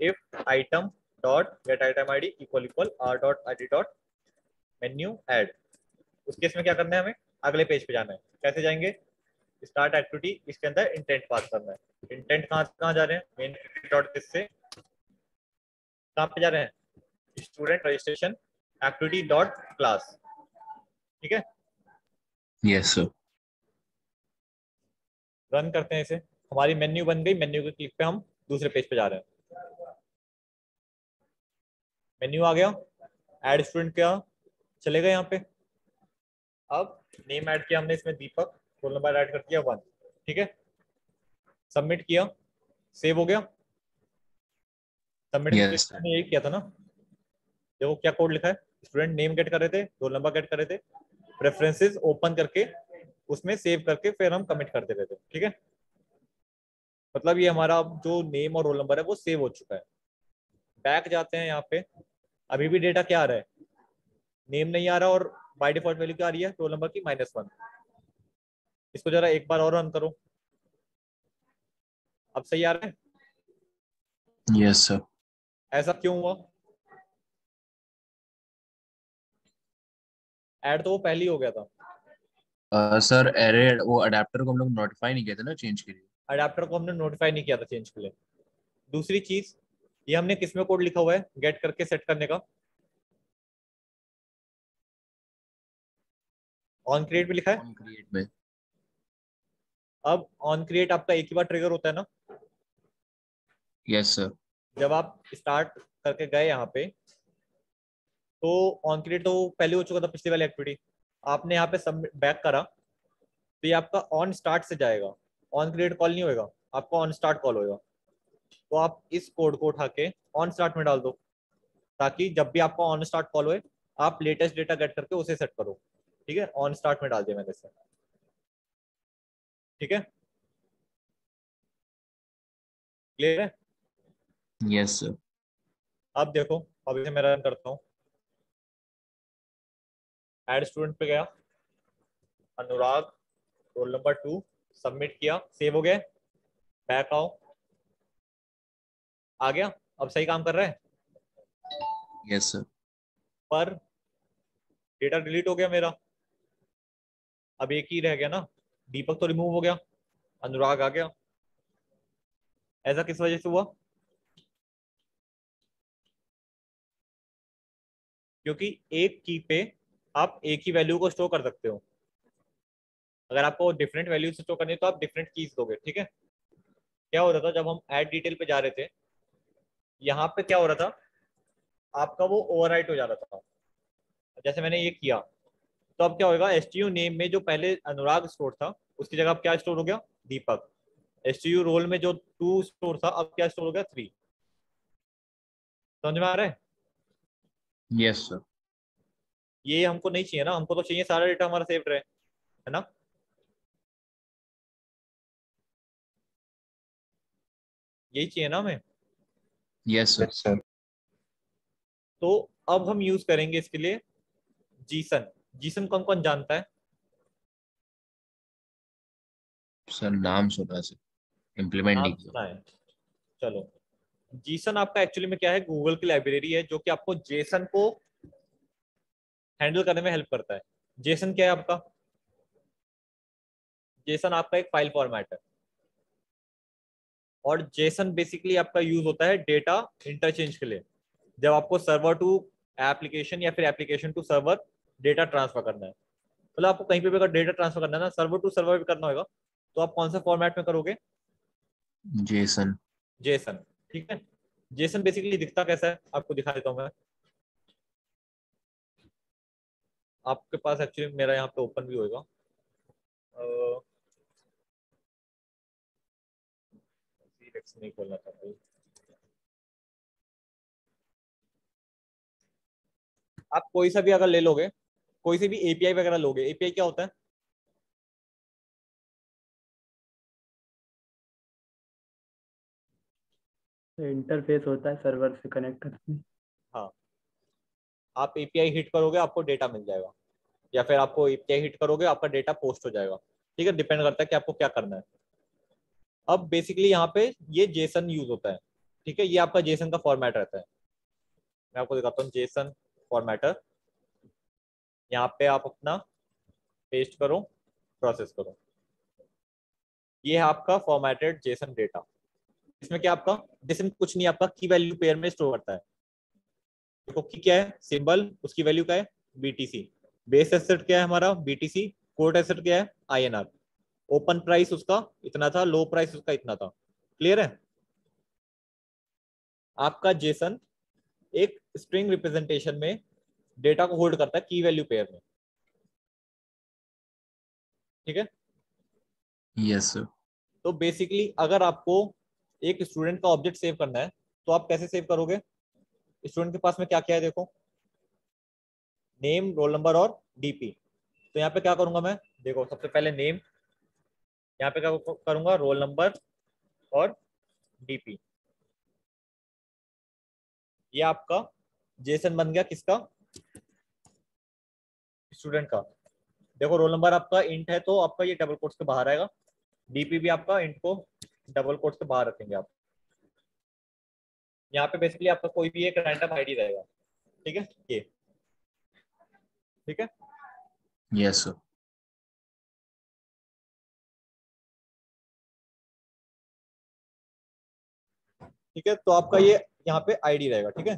if item dot gate item ID equal equal r dot ID dot menu add. उस केस में क्या करना है, हमें अगले पेज पे जाना है, कैसे जाएंगे, स्टार्ट एक्टिविटी, इसके अंदर इंटेंट पास करना है। इंटेंट कहाँ जा रहे हैं, मेन डॉट दिस से कहाँ पे जा रहे हैं, student registration activity dot class, ठीक है।
Yes sir.
रन करते हैं इसे, हमारी मेन्यू बन गई, मेन्यू के क्लिक पे हम दूसरे पेज पे जा रहे हैं, मेन्यू आ गया, ऐड स्टूडेंट क्या चलेगा यहाँ पे। अब नेम ऐड किया हमने इसमें दीपक, रोल नंबर ऐड कर दिया 1, ठीक है। सबमिट किया, सेव हो गया। सबमिट के
यस
केस में
सर।
हमने यही किया था ना, देखो क्या कोड लिखा है, स्टूडेंट नेम गेट कर रहे थे, रोल नंबर गेट कर रहे थे, प्रेफरेंसेस ओपन करके उसमें सेव करके फिर हम कमिट करते रहते, ठीक है। मतलब ये हमारा जो नेम और रोल नंबर है वो सेव हो चुका है। बैक जाते हैं यहाँ पे, अभी भी डेटा क्या आ रहा है, नेम नहीं आ रहा, और बाय डिफॉल्ट वैल्यू क्या आ रही है रोल नंबर की -1। इसको जरा एक बार और रन करो, अब सही आ रहा है।
Yes sir.
ऐसा क्यों हुआ? ऐड तो वो पहले ही हो गया था।
सर एरे वो अडेप्टर को हम लोग नोटिफाई नहीं किया था ना चेंज के लिए।
अडेप्टर को हमने नोटिफाई नहीं किया था चेंज के लिए। दूसरी चीज, ये हमने किसमें कोड लिखा हुआ है गेट करके सेट करने का? ऑन क्रिएट भी लिखा है।
ऑन क्रिएट में।
अब ऑन क्रिएट आपका एक ही बार ट्रिगर होता है ना?
Yes sir.
जब आप स्टार्ट करके गए यहाँ पे, तो ऑन क्रिएट तो पहले हो चुका था पिछली वाली एक्टिविटी, आपने यहाँ पे सब बैक करा, तो ये आपका ऑन स्टार्ट से जाएगा, ऑन क्रिएट कॉल नहीं होएगा, आपका ऑन स्टार्ट कॉल होएगा। तो आप इस कोड को उठा के ऑन स्टार्ट में डाल दो, ताकि जब भी आपका ऑन स्टार्ट कॉल होए आप लेटेस्ट डेटा गेट करके उसे सेट करो। ठीक है, ऑन स्टार्ट में डाल दिया मैंने इसे। ठीक है, क्लियर है?
Yes sir.
अब देखो, अब इसे मैं रन करता हूँ। एड स्टूडेंट पे गया, अनुराग रोल नंबर 2, सबमिट किया, सेव हो गया। बैक आओ, आ गया, अब सही काम कर रहा है।
Yes sir.
पर डेटा डिलीट हो गया मेरा, अब एक ही रह गया ना, दीपक तो रिमूव हो गया, अनुराग आ गया। ऐसा किस वजह से हुआ? क्योंकि एक की पे आप एक ही वैल्यू को स्टोर कर सकते हो। अगर आपको डिफरेंट वैल्यू स्टोर करनी है तो आप डिफरेंट कीज दोगे। ठीक है, क्या हो रहा था जब हम ऐड डिटेल पे जा रहे थे, यहाँ पे क्या हो रहा था, आपका वो ओवरराइट हो जा रहा था। जैसे मैंने ये किया, तो अब क्या होगा, एसटीयू नेम में जो पहले अनुराग स्टोर था उसकी जगह अब क्या स्टोर हो गया, दीपक। एसटीयू रोल में जो 2 स्टोर था अब क्या स्टोर हो गया, 3। समझ में आ रहा है?
Yes sir.
ये हमको नहीं चाहिए ना, हमको तो चाहिए सारा डेटा हमारा सेव रहे, है ना? यही चाहिए ना हमें।
Yes sir.
तो अब हम यूज करेंगे इसके लिए जीसन। जीसन कौन कौन जानता है?
सर नाम सुना सर, इम्प्लीमेंट
नाम
नहीं किया।
सुना है? चलो, जीसन आपका एक्चुअली में क्या है, गूगल की लाइब्रेरी है जो कि आपको जेसन को हैंडल करने में हेल्प करता है। जेसन क्या है आपका? जेसन आपका एक फाइल फॉर्मेट है, और जेसन बेसिकली आपका यूज होता है डेटा इंटरचेंज के लिए। जब आपको सर्वर टू एप्लीकेशन या फिर application to server data transfer करना है, मतलब आपको कहीं पे भी अगर डेटा ट्रांसफर करना है ना, सर्वर टू सर्वर भी करना होगा, तो आप कौन सा फॉर्मेट में करोगे?
जेसन।
जेसन। ठीक है, जेसन बेसिकली दिखता कैसा है आपको दिखा देता हूँ मैं। आपके पास एक्चुअली मेरा यहाँ पे ओपन भी होएगा, नहीं खोलना था भाई। आप कोई सा भी अगर ले लोगे, कोई से भी एपीआई वगैरह लोगे, एपीआई क्या होता है?
इंटरफेस होता है सर्वर से कनेक्ट करते हैं।
हाँ, आप एपीआई हिट करोगे आपको डेटा मिल जाएगा, या फिर आपको एपीआई हिट करोगे आपका डेटा पोस्ट हो जाएगा। ठीक है, डिपेंड करता है कि आपको क्या करना है। अब बेसिकली यहाँ पे ये जेसन यूज होता है। ठीक है, ये आपका जेसन का फॉर्मेट रहता है। मैं आपको दिखाता हूँ जेसन फॉर्मेटर। यहाँ पे आप अपना पेस्ट करो, प्रोसेस करो। ये है आपका फॉर्मेटेड जेसन डेटा। इसमें क्या आपका जेसन कुछ नहीं, आपका की वैल्यू पेयर में स्टोर करता है। देखो की क्या है, सिंबल, उसकी वैल्यू क्या है, बीटीसी। बेस एसेट क्या है हमारा, बीटीसी। कोड एसेट क्या है, आईएनआर। ओपन प्राइस उसका इतना था, लो प्राइस उसका इतना था। क्लियर है? आपका जेसन एक स्ट्रिंग रिप्रेजेंटेशन में डेटा को होल्ड करता है की वैल्यू पेयर में। ठीक है,
यस सर।
तो बेसिकली अगर आपको एक स्टूडेंट का ऑब्जेक्ट सेव करना है तो आप कैसे सेव करोगे? स्टूडेंट के पास में क्या क्या है देखो, नेम, रोल नंबर और डीपी। तो यहाँ पे क्या करूंगा मैं, देखो सबसे पहले नेम, यहाँ पे क्या करूंगा, रोल नंबर, और डीपी। ये आपका जेसन बन गया किसका, स्टूडेंट का। देखो रोल नंबर आपका इंट है तो आपका ये डबल कोट्स के बाहर आएगा, डीपी भी आपका इंट को डबल कोट्स के बाहर रखेंगे आप। यहाँ पे बेसिकली आपका कोई भी एक रैंडम आईडी रहेगा, ठीक है ये, ठीक है।
Yes sir.
ठीक है, तो आपका ये यहाँ पे आईडी रहेगा, ठीक है।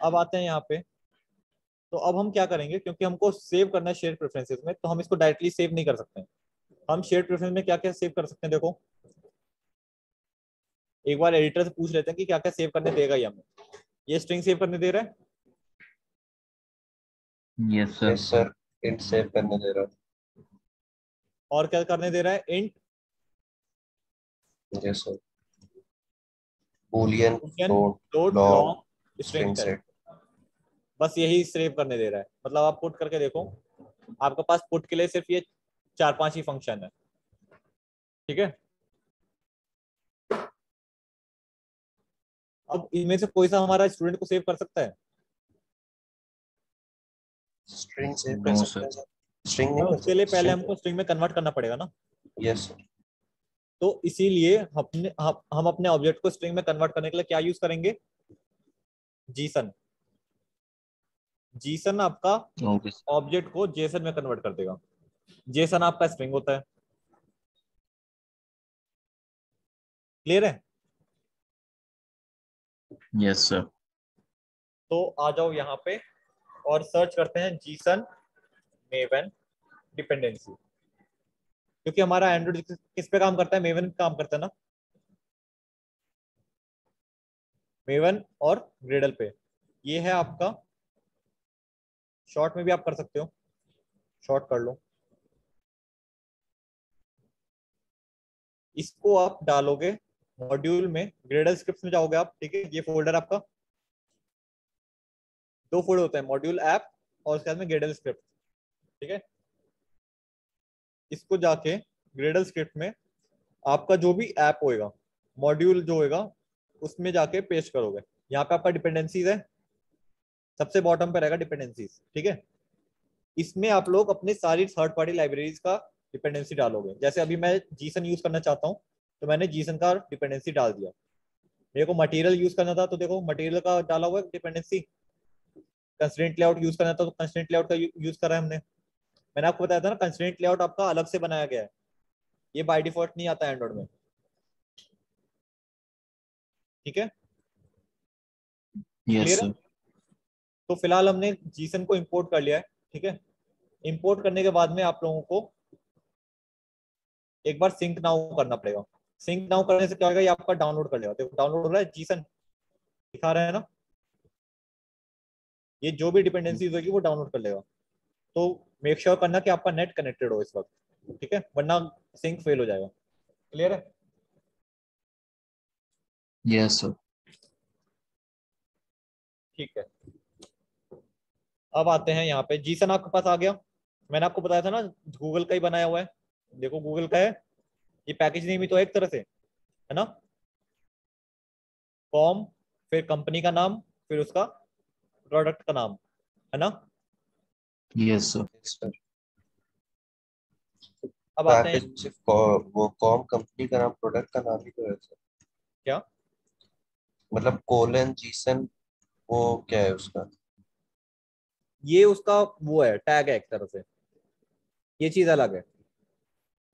अब आते हैं यहाँ पे, तो अब हम क्या करेंगे, क्योंकि हमको सेव करना है शेयर प्रेफरेंसेस में, तो हम इसको डायरेक्टली सेव नहीं कर सकते हैं। हम शेयर प्रेफरेंस में क्या क्या सेव कर सकते हैं, देखो एक बार एडिटर से पूछ लेते हैं कि क्या क्या सेव करने देगा ये हमें। ये स्ट्रिंग सेव करने दे रहा है,
yes
yes
sir.
Sir, int save करने दे रहा है।
और क्या करने दे रहा है, int
yes sir, Boolean
float
float
long
long
string
string
set,
set.
बस यही सेव करने दे रहा है। मतलब आप पुट करके देखो, आपके पास पुट के लिए सिर्फ ये 4-5 ही फंक्शन है, ठीक है। अब इनमें से कोई सा हमारा स्टूडेंट को सेव कर सकता है,
स्ट्रिंग सेव
No,
कर सकते हैं
sir.
सर, स्ट्रिंग नहीं कर
उसके लिए
सकते।
पहले हमको स्ट्रिंग में कन्वर्ट करना पड़ेगा ना।
Yes sir.
तो इसीलिए हम अपने ऑब्जेक्ट को स्ट्रिंग में कन्वर्ट करने के लिए क्या यूज करेंगे, जीसन। जीसन आपका
ओके सर।
ऑब्जेक्ट को जेसन में कन्वर्ट कर देगा। जेसन आपका स्ट्रिंग होता है, क्लियर है।
Yes sir.
तो आ जाओ यहाँ पे और सर्च करते हैं जीसन मेवन डिपेंडेंसी, क्योंकि हमारा एंड्रॉइड किस पे काम करता है, मेवन पे काम करता है ना, मेवन और ग्रेडल पे। ये है आपका, शॉर्ट में भी आप कर सकते हो, शॉर्ट कर लो। इसको आप डालोगे मॉड्यूल में, ग्रेडल स्क्रिप्ट्स में जाओगे आप, ठीक है। ये फोल्डर आपका, 2 फोल्डर होता है, मॉड्यूल ऐप और उसके बाद में ग्रेडल स्क्रिप्ट, ठीक है। इसको जाके ग्रेडल स्क्रिप्ट में आपका जो भी ऐप होएगा, मॉड्यूल जो होएगा उसमें जाके पेस्ट करोगे। यहाँ पे आपका डिपेंडेंसीज है, सबसे बॉटम पे रहेगा डिपेंडेंसीज, ठीक है। इसमें आप लोग अपने सारी थर्ड पार्टी लाइब्रेरीज का डिपेंडेंसी डालोगे। जैसे अभी मैं जीसन यूज करना चाहता हूँ तो मैंने जीसन का डिपेंडेंसी डाल दिया। मेरे को मटेरियल यूज करना था तो देखो मटेरियल का डाला हुआ है डिपेंडेंसी। कंस्ट्रेंट लेआउट यूज करना था तो कंस्ट्रेंट लेआउट का यूज करा है हमने। मैंने आपको बताया था ना, कंस्ट्रेंट लेआउट आपका अलग से बनाया गया है, ये बाय डिफॉल्ट नहीं आता है एंड्रॉइड में, ठीक है।
यस
क्लियर है।
सर।
तो फिलहाल हमने जीसन को इंपोर्ट कर लिया है, ठीक है। इंपोर्ट करने के बाद में आप लोगों को एक बार सिंक नाउ करना पड़ेगा। सिंक नाउ करने से क्या होगा, ये आपका डाउनलोड कर लेगा। देखो डाउनलोड हो रहा है, जीसन दिखा रहा है ना, ये जो भी डिपेंडेंसीज होगी वो डाउनलोड कर लेगा। तो मेक श्योर करना कि आपका नेट कनेक्टेड हो इस वक्त, ठीक है, वरना सिंक फेल हो जाएगा। क्लियर है।
Yes sir.
ठीक है, अब आते हैं यहाँ पे, जीसन आपके पास आ गया। मैंने आपको बताया था ना गूगल का ही बनाया हुआ है, देखो गूगल का है। ये पैकेज नेम ही तो है एक तरह से, है ना। कॉम, फिर कंपनी का नाम, फिर उसका प्रोडक्ट का नाम, है ना।
Yes sir.
यस सर,
अब आते हैं,
पैकेज वो कॉम कंपनी का नाम, प्रोडक्ट का नाम ही तो है सर।
क्या
मतलब कोलन जीसन, वो क्या है उसका?
ये उसका वो है, टैग है एक तरह से, ये चीज अलग है।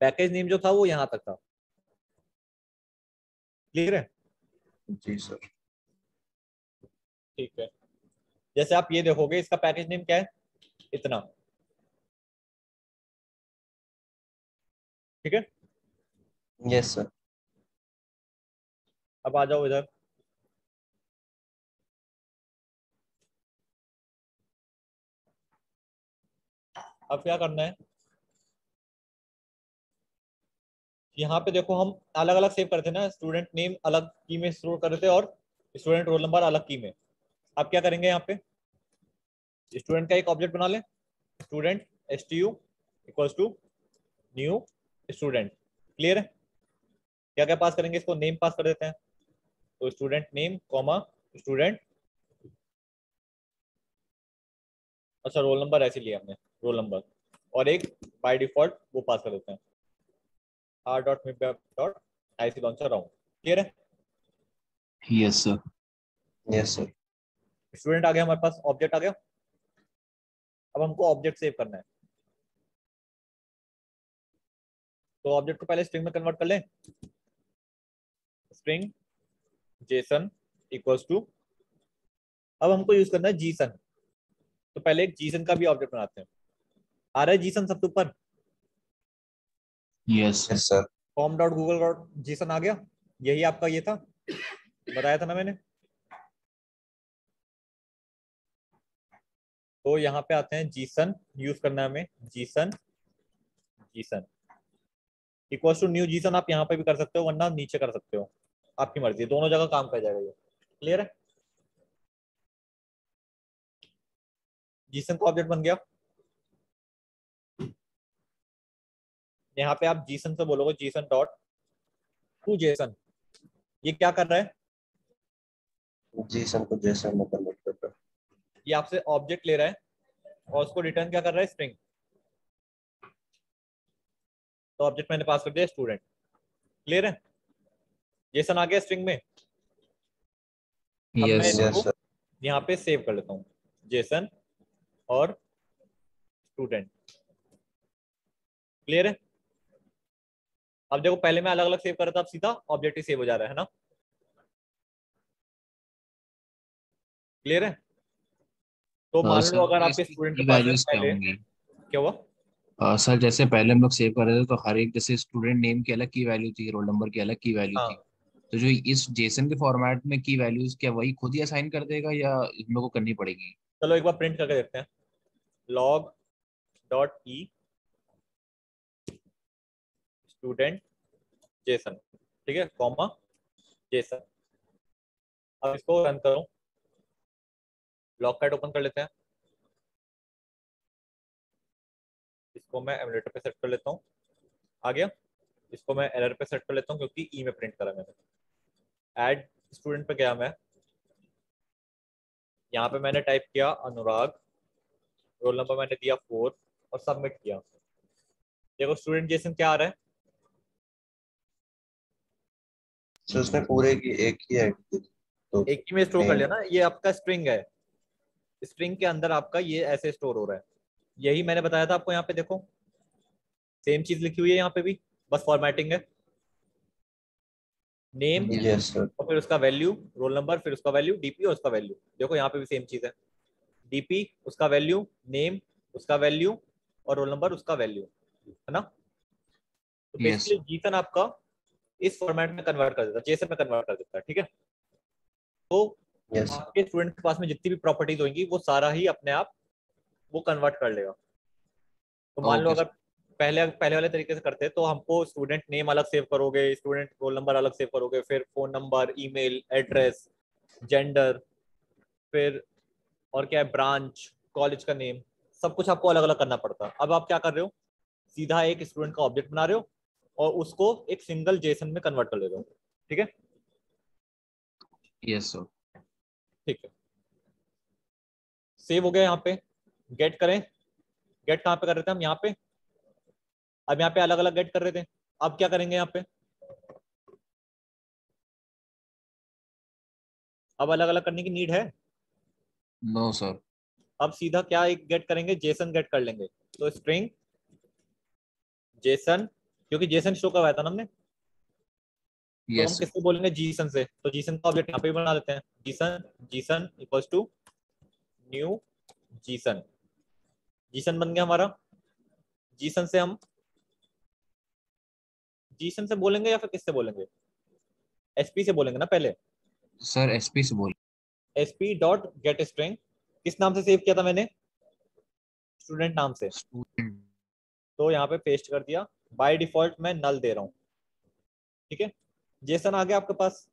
पैकेज नेम जो था वो यहाँ तक था, क्लियर है।
जी सर।
ठीक है, जैसे आप ये देखोगे इसका पैकेज नेम क्या है, इतना, ठीक है।
Yes sir.
अब आ जाओ इधर, अब क्या करना है, यहाँ पे देखो हम अलग अलग सेव करते ना, स्टूडेंट नेम अलग की में स्टोर कर रहे थे और स्टूडेंट रोल नंबर अलग की में। अब क्या करेंगे, यहाँ पे स्टूडेंट का एक ऑब्जेक्ट बना लें, student STU equals to new student, clear है? क्या क्या पास करेंगे, इसको नेम पास कर देते हैं, तो स्टूडेंट नेम कॉमा स्टूडेंट, अच्छा रोल नंबर ऐसे लिया हमने, रोल नंबर, और एक बाय डिफॉल्ट वो पास कर देते हैं r.mip.ic लॉन्चर राउंड। क्लियर है?
Yes sir.
Yes sir.
Student आ गया हमारे पास, ऑब्जेक्ट आ गया। अब हमको ऑब्जेक्ट सेव करना है, तो ऑब्जेक्ट को पहले स्ट्रिंग में कन्वर्ट कर लें। स्ट्रिंग जेसन इक्वल्स टू, अब हमको यूज करना है जीसन, तो पहले एक जीसन का भी ऑब्जेक्ट बनाते हैं। आ रहा है जीसन सबसे ऊपर?
Yes
yes sir.
com.google.json आ गया, यही आपका ये था, बताया था ना मैंने। तो यहाँ पे आते हैं जीसन, यूज करना है हमें Gson, Gson equals to new Gson, आप यहाँ पे भी कर सकते हो वरना नीचे कर सकते हो, आपकी मर्जी, दोनों जगह काम कर जाएगा ये। क्लियर है? जीसन का ऑब्जेक्ट बन गया। यहाँ पे आप जीसन से बोलोगे जीसन डॉट टू जेसन, ये क्या कर रहा है,
जीसन को जेसन में कन्वर्ट कर रहा है।
ये आपसे ऑब्जेक्ट ले रहा है और उसको रिटर्न क्या कर रहा है, स्ट्रिंग। तो ऑब्जेक्ट मैंने पास कर दिया स्टूडेंट। क्लियर है? जेसन आ गया स्ट्रिंग में। अब मैं
यस सर।
यस
इसको
सर।
यहाँ पे सेव कर लेता हूँ, जेसन और स्टूडेंट। क्लियर है? अब देखो पहले मैं अलग अलग सेव कर रहा था, अब सीधा ऑब्जेक्ट ही सेव हो जा रहा है ना। क्लियर है? तो मान लो
सर
अगर
तो
आपके
इसकी
स्टूडेंट के
की
पास में
वैल्यूज क्या
पहले
होंगी?
क्या हुआ,
सर जैसे पहले हम लोग सेव कर रहे थे तो हर एक जैसे स्टूडेंट नेम की अलग की वैल्यू थी, रोल नंबर की अलग की वैल्यू थी,
हाँ
तो जो इस जेसन के फॉर्मेट में की वैल्यूज क्या वही खुद ही असाइन कर देगा या इसमें को करनी पड़ेगी?
चलो एक बार प्रिंट करके देखते हैं, log dot E student Jason, ठीक है, कॉमा जेसन। अब इसको रन करो, लॉग पैड ओपन कर लेते हैं, इसको मैं एमुलेटर पे सेट कर लेता हूँ, आ गया। इसको मैं एरर पे सेट कर लेता हूँ क्योंकि ई में प्रिंट करा मैंने। ऐड स्टूडेंट पे गया मैं, यहाँ पे मैंने टाइप किया अनुराग, रोल नंबर मैंने दिया 4 और सबमिट किया। देखो स्टूडेंट जेसन क्या आ रहा है,
तो उसने पूरे की एक ही आईडी दी, तो
एक ही में स्टोर कर
नेम।
लिया ना, ये आपका स्ट्रिंग है, स्ट्रिंग के अंदर आपका ये ऐसे स्टोर हो रहा है। यही मैंने बताया था आपको, यहाँ पे देखो सेम चीज लिखी हुई है यहाँ पे भी, बस फॉर्मेटिंग है। Name
yes sir.
और फिर उसका वैल्यू, रोल नंबर फिर उसका वैल्यू, डीपी और उसका वैल्यू। देखो यहाँ पे भी सेम चीज है, डीपी उसका वैल्यू, नेम उसका वैल्यू और रोल नंबर उसका वैल्यू, है ना। तो
यस
बेसिकली जीसन आपका इस फॉर्मेट में कन्वर्ट कर देता है, जेसन में कन्वर्ट कर देता है, ठीक है। तो
यस।
आपके स्टूडेंट के पास में जितनी भी प्रॉपर्टीज होंगी वो सारा ही अपने आप वो कन्वर्ट कर लेगा। तो मान लो
ओके
अगर पहले पहले वाले तरीके से करते तो हमको स्टूडेंट नेम अलग सेव करोगे, स्टूडेंट रोल नंबर अलग सेव करोगे, फिर phone number, email address, gender, फिर और क्या है, ब्रांच, कॉलेज का नेम, सब कुछ आपको अलग अलग करना पड़ता है। अब आप क्या कर रहे हो, सीधा एक स्टूडेंट का ऑब्जेक्ट बना रहे हो और उसको एक सिंगल जेसन में कन्वर्ट कर ले रहे हो, ठीक है।
Yes sir.
ठीक है, सेव हो गया। यहाँ पे गेट करें, गेट कहाँ पे कर रहे थे हम, यहाँ पे। अब यहाँ पे अलग अलग गेट कर रहे थे, अब क्या करेंगे यहाँ पे, अब अलग अलग करने की नीड है।
No sir.
अब सीधा क्या एक गेट करेंगे, जेसन गेट कर लेंगे, तो स्ट्रिंग जेसन, क्योंकि जेसन शो करवाया था ना हमने, तो हम
यस सर।
किससे बोलेंगे, जीसन से, तो जीसन का ऑब्जेक्ट यहाँ पे भी बना देते हैं, Gson, Gson equals to new Gson, Gson बन गया हमारा। जीसन से हम जीसन से बोलेंगे या फिर किससे बोलेंगे, एसपी से बोलेंगे ना पहले।
सर एसपी से बोल।
एसपी डॉट गेट स्ट्रिंग, किस नाम से सेव किया था मैंने, स्टूडेंट नाम से,
स्टूडेंट।
तो यहाँ पे पेस्ट कर दिया। बाय डिफॉल्ट मैं नल दे रहा हूँ, ठीक है। जेसन आ गया आपके पास।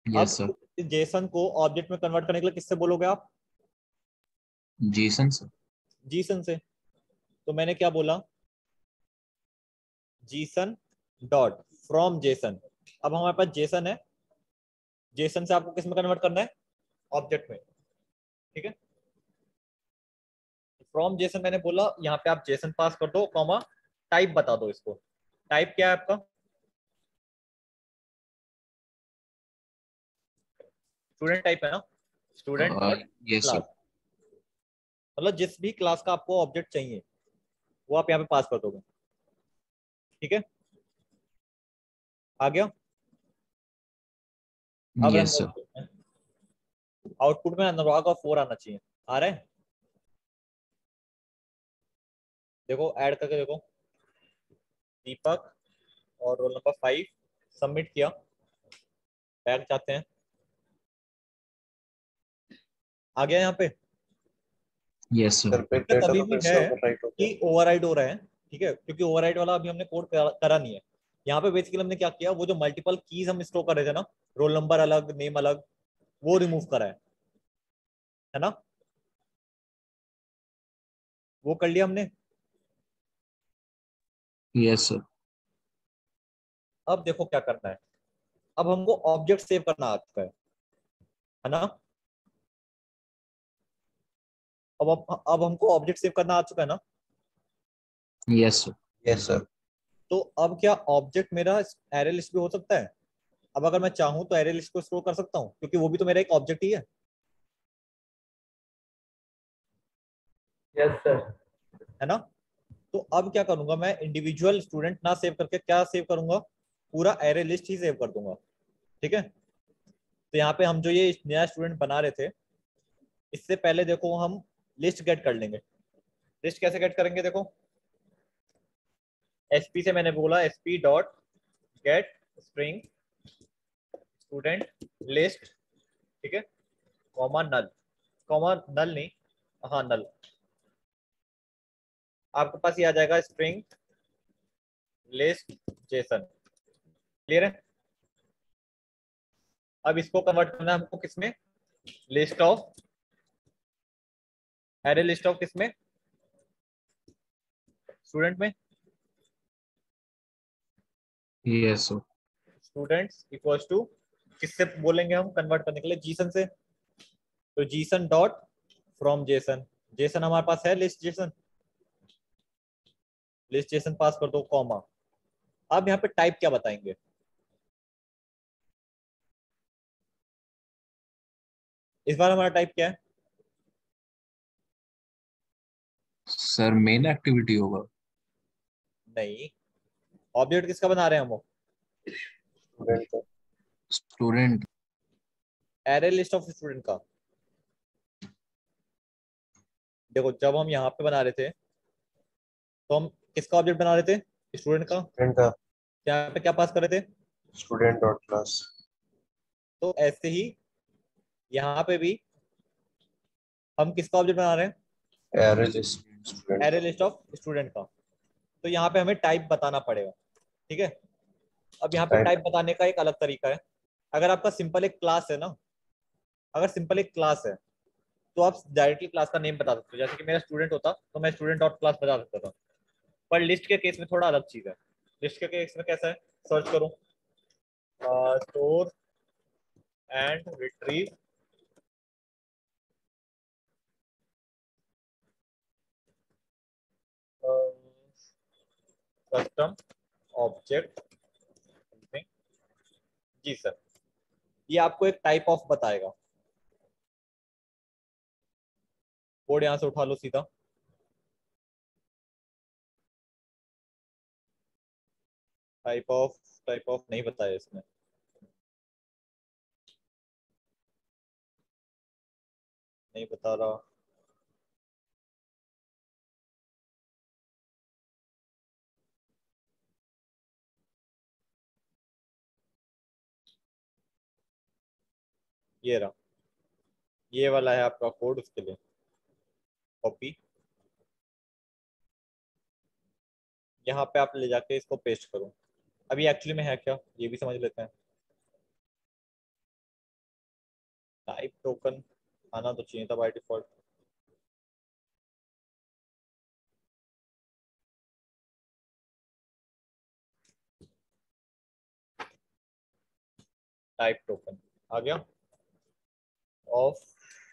Yes sir.
अब जेसन को ऑब्जेक्ट में कन्वर्ट करने के लिए किससे बोलोगे आप,
जेसन सर।
जीसन से। तो मैंने क्या बोला, जीसन डॉट फ्रॉम जेसन। अब हमारे पास जेसन है, जेसन से आपको किस में कन्वर्ट करना है, ऑब्जेक्ट में, ठीक है। फ्रॉम जेसन मैंने बोला, यहाँ पे आप जेसन पास कर दो, कॉमा टाइप बता दो इसको। टाइप क्या है आपका, स्टूडेंट टाइप है ना, student dot
yes
class.
Sir.
मतलब जिस भी क्लास का आपको ऑब्जेक्ट चाहिए वो आप यहाँ पे पास कर दोगे, ठीक है। आ गया। अब रन
यस सर।
करते हैं, आउटपुट में अनुराग और 4 आना चाहिए। आ रहा है, देखो ऐड करके देखो, दीपक और रोल नंबर 5 सबमिट किया, बैक जाते हैं, आ गया यहाँ पे।
Yes
sir
sir.
पे
दिक्कत
डेटा
अभी
तो
भी
फिर
है
से ओवरराइट हो गया।
कि ओवरराइड हो रहे हैं, ठीक है, क्योंकि ओवरराइड वाला अभी हमने कोड करा नहीं है। यहाँ पे बेसिकली हमने क्या किया, वो जो मल्टीपल कीज हम स्टोर कर रहे थे ना, रोल नंबर अलग नेम अलग, वो रिमूव करा है ना, वो कर लिया हमने।
Yes sir.
अब देखो क्या करना है, अब हमको ऑब्जेक्ट सेव करना आता है ना। अब हमको ऑब्जेक्ट सेव करना आ चुका है ना।
Yes sir.
Yes sir.
तो अब क्या ऑब्जेक्ट मेरा एरे लिस्ट भी हो सकता है। अब अगर मैं चाहूं तो एरे लिस्ट को स्टोर कर सकता हूं, क्योंकि वो भी तो मेरा एक ऑब्जेक्ट ही है
यस सर।
है ना। तो अब क्या करूंगा, मैं इंडिविजुअल स्टूडेंट ना सेव करके क्या सेव करूंगा, पूरा एरे लिस्ट ही सेव कर दूंगा, ठीक है। तो यहाँ पे हम जो ये नया स्टूडेंट बना रहे थे, इससे पहले देखो हम लिस्ट गेट कर लेंगे। लिस्ट कैसे गेट करेंगे, देखो एसपी से मैंने बोला SP dot get string student list, ठीक है, कॉमा नल, कॉमा नल नहीं, हाँ नल। आपके पास ये आ जाएगा स्ट्रिंग लिस्ट जेसन, क्लियर है। अब इसको कन्वर्ट करना है हमको किसमें, list of, array list of किसमें, स्टूडेंट में।
Yes sir.
Students equals to किससे बोलेंगे हम कन्वर्ट करने के लिए, जीसन से। तो Jason dot from Jason, Jason हमारे पास है लिस्ट जेसन, लिस्ट जेसन पास कर दो, कॉमा। अब यहाँ पे टाइप क्या बताएंगे, इस बार हमारा टाइप क्या है,
सर मेन एक्टिविटी होगा।
नहीं, ऑब्जेक्ट किसका बना रहे हैं हम, वो
स्टूडेंट का।
Student.
Array list of student का। देखो जब हम यहाँ पे बना रहे थे तो हम किसका ऑब्जेक्ट बना रहे थे, स्टूडेंट का।
स्टूडेंट का।
यहाँ पे क्या पास कर रहे थे,
स्टूडेंट डॉट क्लास।
तो ऐसे ही यहाँ पे भी हम किसका ऑब्जेक्ट बना रहे हैं,
एरे लिस्ट स्टूडेंट
एरे
का।
लिस्ट ऑफ स्टूडेंट का। तो यहाँ पे हमें टाइप बताना पड़ेगा, ठीक है। अब यहाँ पे
टाइप।
टाइप बताने का एक अलग तरीका है। अगर आपका सिंपल एक क्लास है ना, अगर सिंपल एक क्लास है तो आप डायरेक्टली क्लास का नेम बता सकते हो, जैसे कि मेरा स्टूडेंट होता तो मैं स्टूडेंट डॉट क्लास बता सकता था। पर लिस्ट के केस में थोड़ा अलग चीज है। लिस्ट के केस में कैसा है, सर्च करो, store and retrieve custom object something, जी सर। ये आपको एक टाइप ऑफ बताएगा, कोड यहाँ से उठा लो सीधा। टाइप ऑफ नहीं बताया इसमें, नहीं बता रहा। ये रहा, ये वाला है आपका कोड, उसके लिए कॉपी, यहाँ पे आप ले जाके इसको पेस्ट करो। अभी एक्चुअली में है क्या ये भी समझ लेते हैं। टाइप टोकन आना तो चाहिए था बाय डिफॉल्ट। टाइप टोकन आ गया ऑफ,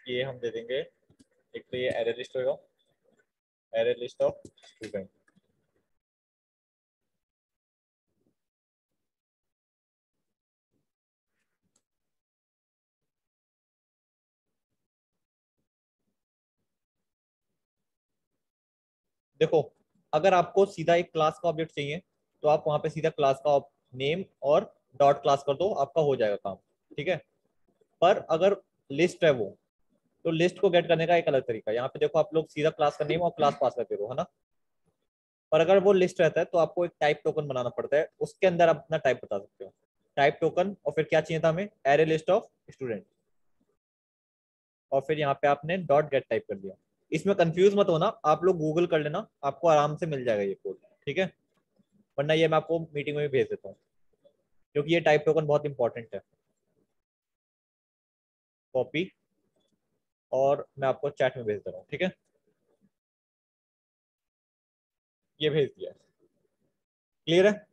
ये हम दे देंगे, एक तो ये एरे लिस्ट होगा, एरे लिस्ट ऑफ स्टूडेंट। देखो अगर आपको सीधा एक क्लास का ऑब्जेक्ट चाहिए तो आप वहां पे सीधा क्लास का नेम और डॉट क्लास कर दो, आपका हो जाएगा काम, ठीक है। पर अगर लिस्ट है वो, तो लिस्ट को गेट करने का एक अलग तरीका है। यहाँ पे देखो आप लोग सीधा क्लास का नेम और क्लास पास करते हो, है ना। पर अगर वो लिस्ट रहता है तो आपको एक टाइप टोकन बनाना पड़ता है, उसके अंदर आप अपना टाइप बता सकते हो, टाइप टोकन। और फिर क्या चाहिए था हमें, एरे लिस्ट ऑफ स्टूडेंट, और फिर यहाँ पे आपने डॉट गेट टाइप कर दिया। इसमें कंफ्यूज मत होना, आप लोग गूगल कर लेना, आपको आराम से मिल जाएगा ये कोड, ठीक है। वरना ये मैं आपको मीटिंग में भी भेज देता हूँ, क्योंकि ये टाइप टोकन बहुत इंपॉर्टेंट है। कॉपी, और मैं आपको चैट में भेज दे रहा हूँ, ठीक है। ये भेज दिया, क्लियर है।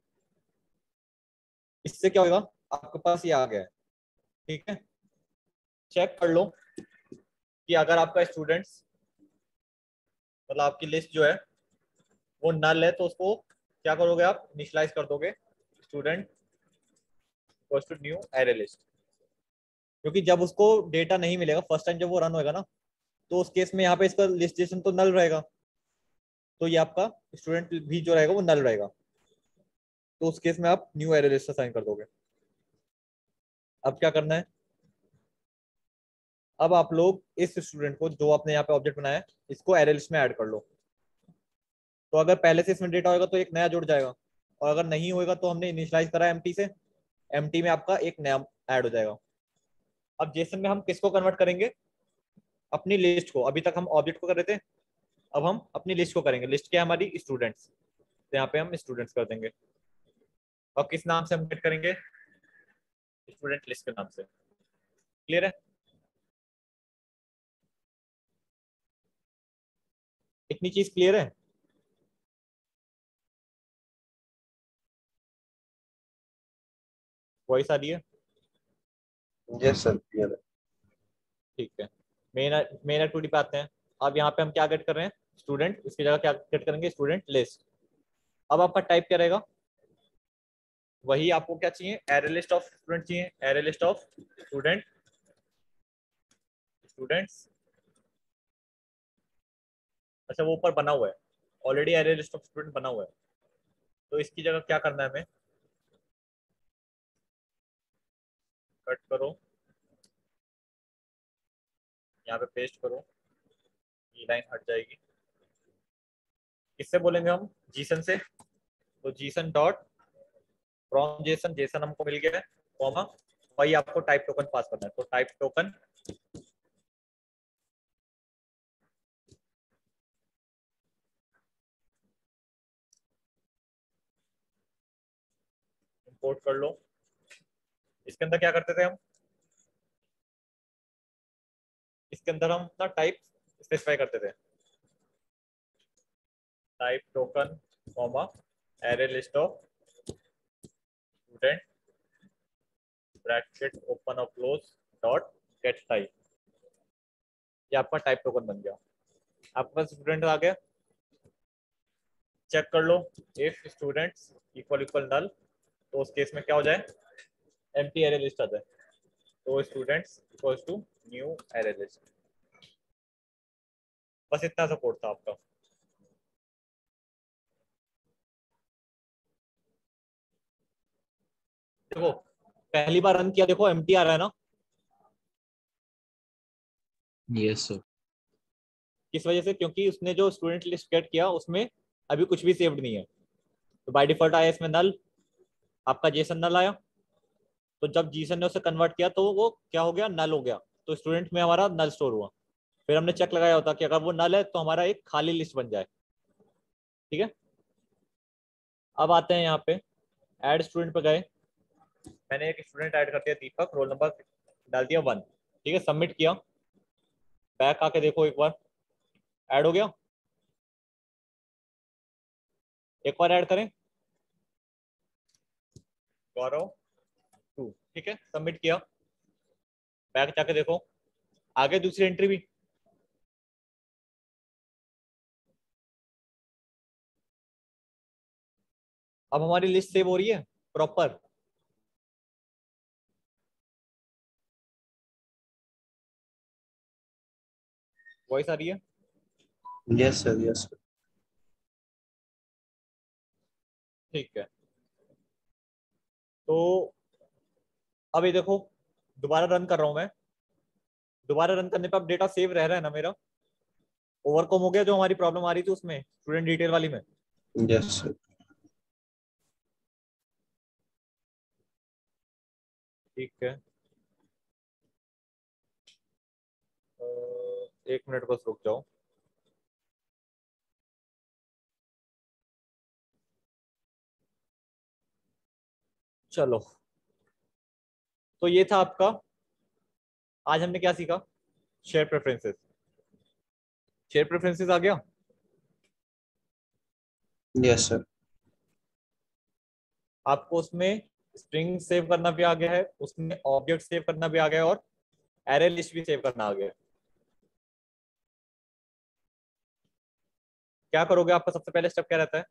इससे क्या होगा, आपके पास ये आ गया है, ठीक है। चेक कर लो कि अगर आपका स्टूडेंट्स, मतलब आपकी लिस्ट जो है वो नल है, तो उसको क्या करोगे आप, इनिशियलाइज कर दोगे student equals to new array list. क्योंकि जब उसको डेटा नहीं मिलेगा फर्स्ट टाइम जब वो रन होएगा ना, तो उस केस में यहाँ पे इसका लिस्टेशन तो नल रहेगा, तो ये आपका स्टूडेंट भी जो रहेगा वो नल रहेगा, तो उस केस में आप न्यू एरे लिस्ट असाइन कर दोगे। अब क्या करना है, अब आप लोग इस स्टूडेंट को जो आपने यहाँ पे ऑब्जेक्ट बनाया है इसको एरे लिस्ट में ऐड कर लो। तो अगर पहले से इसमें डेटा होगा तो एक नया जुड़ जाएगा, और अगर नहीं होगा तो हमने इनिशियलाइज करा एम्प्टी से, एम्प्टी में आपका एक नया ऐड हो जाएगा। अब जेसन में हम किसको कन्वर्ट करेंगे, अपनी लिस्ट को। अभी तक हम ऑब्जेक्ट को कर रहे थे, अब हम अपनी लिस्ट को करेंगे। लिस्ट क्या है हमारी, स्टूडेंट्स, तो यहाँ पे हम स्टूडेंट्स कर देंगे। और किस नाम से हम गेट करेंगे, स्टूडेंट लिस्ट के नाम से। क्लियर है, इतनी चीज क्लियर है। वॉइस आ रही है,
यस सर क्लियर है।
ठीक है। मेन मेन एक्टिविटी पे आते हैं। अब यहाँ पे हम क्या गेट कर रहे हैं, स्टूडेंट, इसकी जगह क्या गेट करेंगे, स्टूडेंट लिस्ट। अब आपका टाइप क्या रहेगा, वही आपको क्या चाहिए, एरे लिस्ट ऑफ स्टूडेंट चाहिए, array list of student, students. अच्छा वो ऊपर बना हुआ है already, array list of student बना हुआ है, तो इसकी जगह क्या करना है हमें, कट करो, यहाँ पे पेस्ट करो, ये लाइन हट जाएगी। किससे बोलेंगे हम, जीसन से। तो Jason dot from Jason, Jason हमको मिल गया है, कॉमा, वही आपको टाइप टोकन पास करना है। तो टाइप टोकन इंपोर्ट कर लो। इसके अंदर क्या करते थे हम, इसके अंदर हम अपना टाइप स्पेसिफाई करते थे, type token comma array list of student bracket open और क्लोज डॉट गेट टाइप। ये आपका टाइप टोकन बन गया, आपके पास स्टूडेंट आ गया। चेक कर लो, इफ स्टूडेंट्स इक्वल इक्वल नल, तो उस केस में क्या हो जाए, एम्प्टी एरे लिस्ट आ जाए। तो students equals to new array list. बस इतना सपोर्ट था आपका। देखो पहली बार रन किया, देखो एम्प्टी आ रहा है ना,
यस सर।
किस वजह से, क्योंकि उसने जो स्टूडेंट लिस्ट गेट किया उसमें अभी कुछ भी सेव्ड नहीं है, तो बाय डिफॉल्ट आया इसमें नल, आपका जेसन नल आया। तो जब जीसन ने उसे कन्वर्ट किया तो वो क्या हो गया, नल हो गया, तो स्टूडेंट में हमारा नल स्टोर हुआ। फिर हमने चेक लगाया होता कि अगर वो नल है तो हमारा एक खाली लिस्ट बन जाए, ठीक है। अब आते हैं यहाँ पे ऐड स्टूडेंट पे गए, मैंने एक स्टूडेंट ऐड कर दिया दीपक, रोल नंबर डाल दिया 1, ठीक है, सबमिट किया। बैक आके देखो एक बार, ऐड हो गया। एक बार ऐड करें, गौरव 2, ठीक है, सबमिट किया, बैक जाके देखो आगे दूसरी एंट्री भी, अब हमारी लिस्ट सेव हो रही है प्रॉपर। वॉइस आ रही है?
Yes sir, yes sir.
ठीक है, तो अब ये देखो दोबारा रन कर रहा हूं मैं, दोबारा रन करने पे अब डेटा सेव रह रहा है ना मेरा, ओवरकम हो गया जो हमारी प्रॉब्लम आ रही थी उसमें स्टूडेंट डिटेल वाली में।
Yes sir.
ठीक है, 1 मिनट बस रुक जाओ। चलो, तो ये था आपका, आज हमने क्या सीखा? Share preferences. शेयर प्रेफरेंसेस आ गया?
Yes sir.
आपको उसमें स्ट्रिंग सेव करना भी आ गया है, उसमें ऑब्जेक्ट सेव करना भी आ गया है, और एरे लिस्ट भी सेव करना आ गया है। क्या करोगे? आपका सबसे पहले स्टेप क्या रहता है?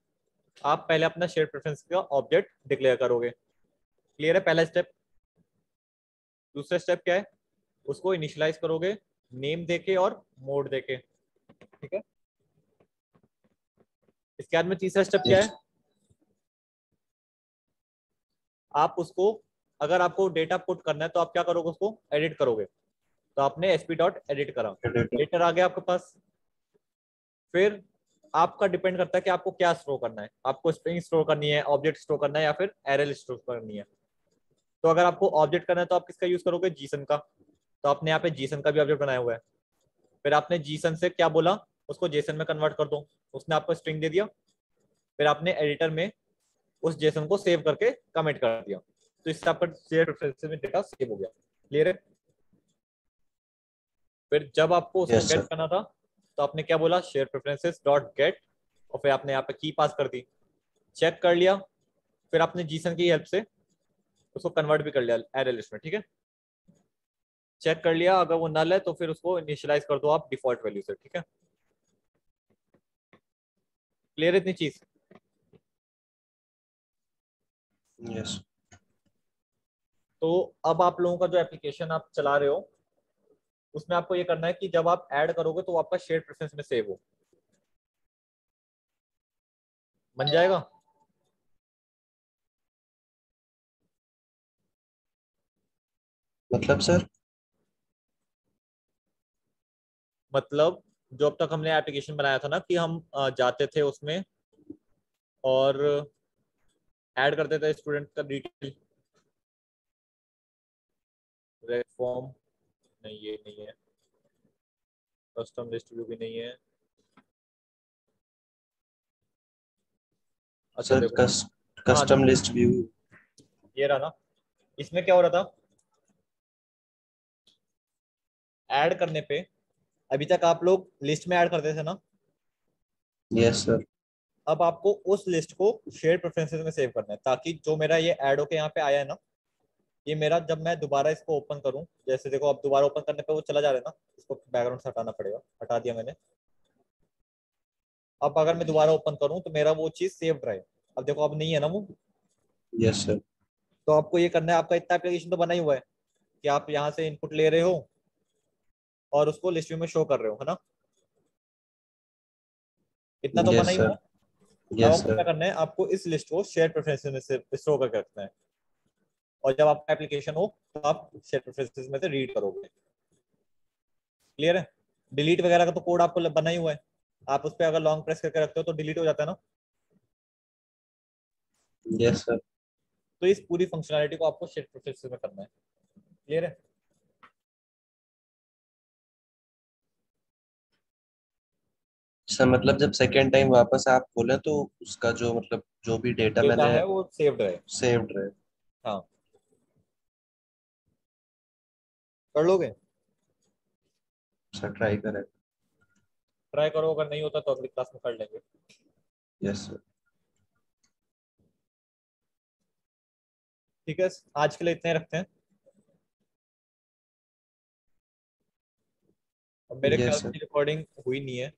आप पहले अपना शेयर प्रेफरेंस का ऑब्जेक्ट डिक्लेयर करोगे। क्लियर है? पहला स्टेप। दूसरा स्टेप क्या है? उसको इनिशियलाइज करोगे नेम देके और मोड देके, ठीक है। इसके बाद में तीसरा स्टेप क्या है? आप उसको, अगर आपको डेटा पुट करना है तो आप क्या करोगे? उसको एडिट करोगे, तो आपने sp.edit करा, लेटर आ गया आपके पास। फिर आपका डिपेंड करता है कि आपको क्या स्टोर करना है, आपको स्ट्रिंग स्टोर करनी है, ऑब्जेक्ट स्टोर करना है, या फिर एरे लिस्ट स्टोर करनी है। तो अगर आपको ऑब्जेक्ट करना है तो आप किसका यूज करोगे? जीसन का। तो आपने यहाँ पे जीसन का भी ऑब्जेक्ट बनाया हुआ है। फिर आपने जीसन से क्या बोला? उसको जेसन में कन्वर्ट कर दो, उसने आपको स्ट्रिंग दे दिया। फिर आपने एडिटर में उस जेसन को सेव करके कमिट कर दिया, तो इससे आपका शेयर प्रेफरेंसेस में डेटा सेव हो गया। क्लियर है? फिर जब आपको उसको
यस
गेट
सर।
करना था तो आपने क्या बोला? शेयर प्रेफरेंसेस डॉट गेट, और फिर आपने यहाँ पे की पास कर दी, चेक कर लिया। फिर आपने जीसन की हेल्प से उसको कन्वर्ट भी कर लिया एरे लिस्ट में, ठीक है। चेक कर लिया, अगर वो नल है तो फिर उसको इनिशियलाइज कर दो आप डिफॉल्ट वैल्यू से, ठीक है। क्लियर है इतनी चीज?
यस।
तो अब आप लोगों का जो एप्लीकेशन आप चला रहे हो उसमें आपको ये करना है कि जब आप ऐड करोगे तो आपका शेयर प्रेफरेंस में सेव हो। बन जाएगा?
मतलब सर?
मतलब जो अब तक हमने एप्लीकेशन बनाया था ना कि हम जाते थे उसमें और ऐड करते थे स्टूडेंट का डिटेल, रेक फॉर्म, नहीं ये नहीं है, कस्टम लिस्ट व्यू भी नहीं है। अच्छा
सर
देखो, हाँ
कस्टम लिस्ट व्यू।
ये रहा ना। इसमें क्या हो रहा था? ऐड करने पे अभी तक आप लोग लिस्ट में ऐड करते थे ना,
यस सर।
अब आपको उस लिस्ट को शेयर प्रेफरेंसेस में सेव करना है, ताकि जो मेरा ये ऐड होके यहाँ पे आया है ना, ये मेरा जब मैं दोबारा इसको ओपन करूं, जैसे देखो अब दोबारा ओपन करने पे वो चला जा रहा है ना, इसको बैकग्राउंड से हटाना पड़ेगा, हटा दिया मैंने। अब अगर मैं दोबारा ओपन करूं तो मेरा वो चीज सेव्ड रहे। अब देखो अब नहीं है ना वो।
Yes sir.
तो आपको ये करना है, आपका इतना एप्लीकेशन तो बना ही हुआ है कि आप यहाँ से इनपुट ले रहे हो और उसको लिस्ट व्यू में शो कर रहे हो, है ना? इतना तो बना
यस
ही हुआ
सर।
है। अब
यस
आपको क्या
सर।
करना है? आपको इस लिस्ट को शेयर प्रेफरेंसेस में से स्टोर करके रखना है, और जब आपका एप्लीकेशन हो तो आप शेयर प्रेफरेंसेस में से रीड करोगे। क्लियर है? डिलीट वगैरह का तो कोड आपको बना ही हुआ है, आप उस पर अगर लॉन्ग प्रेस करके रखते हो तो डिलीट हो जाता है ना।
Yes sir.
तो इस पूरी फंक्शनैलिटी को आपको शेयर प्रेफरेंसेस में करना है। क्लियर है?
सर मतलब जब सेकेंड टाइम वापस आप खोलें तो उसका जो मतलब जो भी डेटा
डेटा
मैंने
है वो सेव्ड रहे।
सेव्ड रहे।
हाँ, कर लोगे?
सर ट्राई करें।
ट्राई करो, अगर नहीं होता तो अगली क्लास में कर लेंगे।
Yes sir.
ठीक है, आज के लिए इतने रखते हैं। अब मेरे
Yes,
ख्याल
sir.
से रिकॉर्डिंग हुई नहीं है।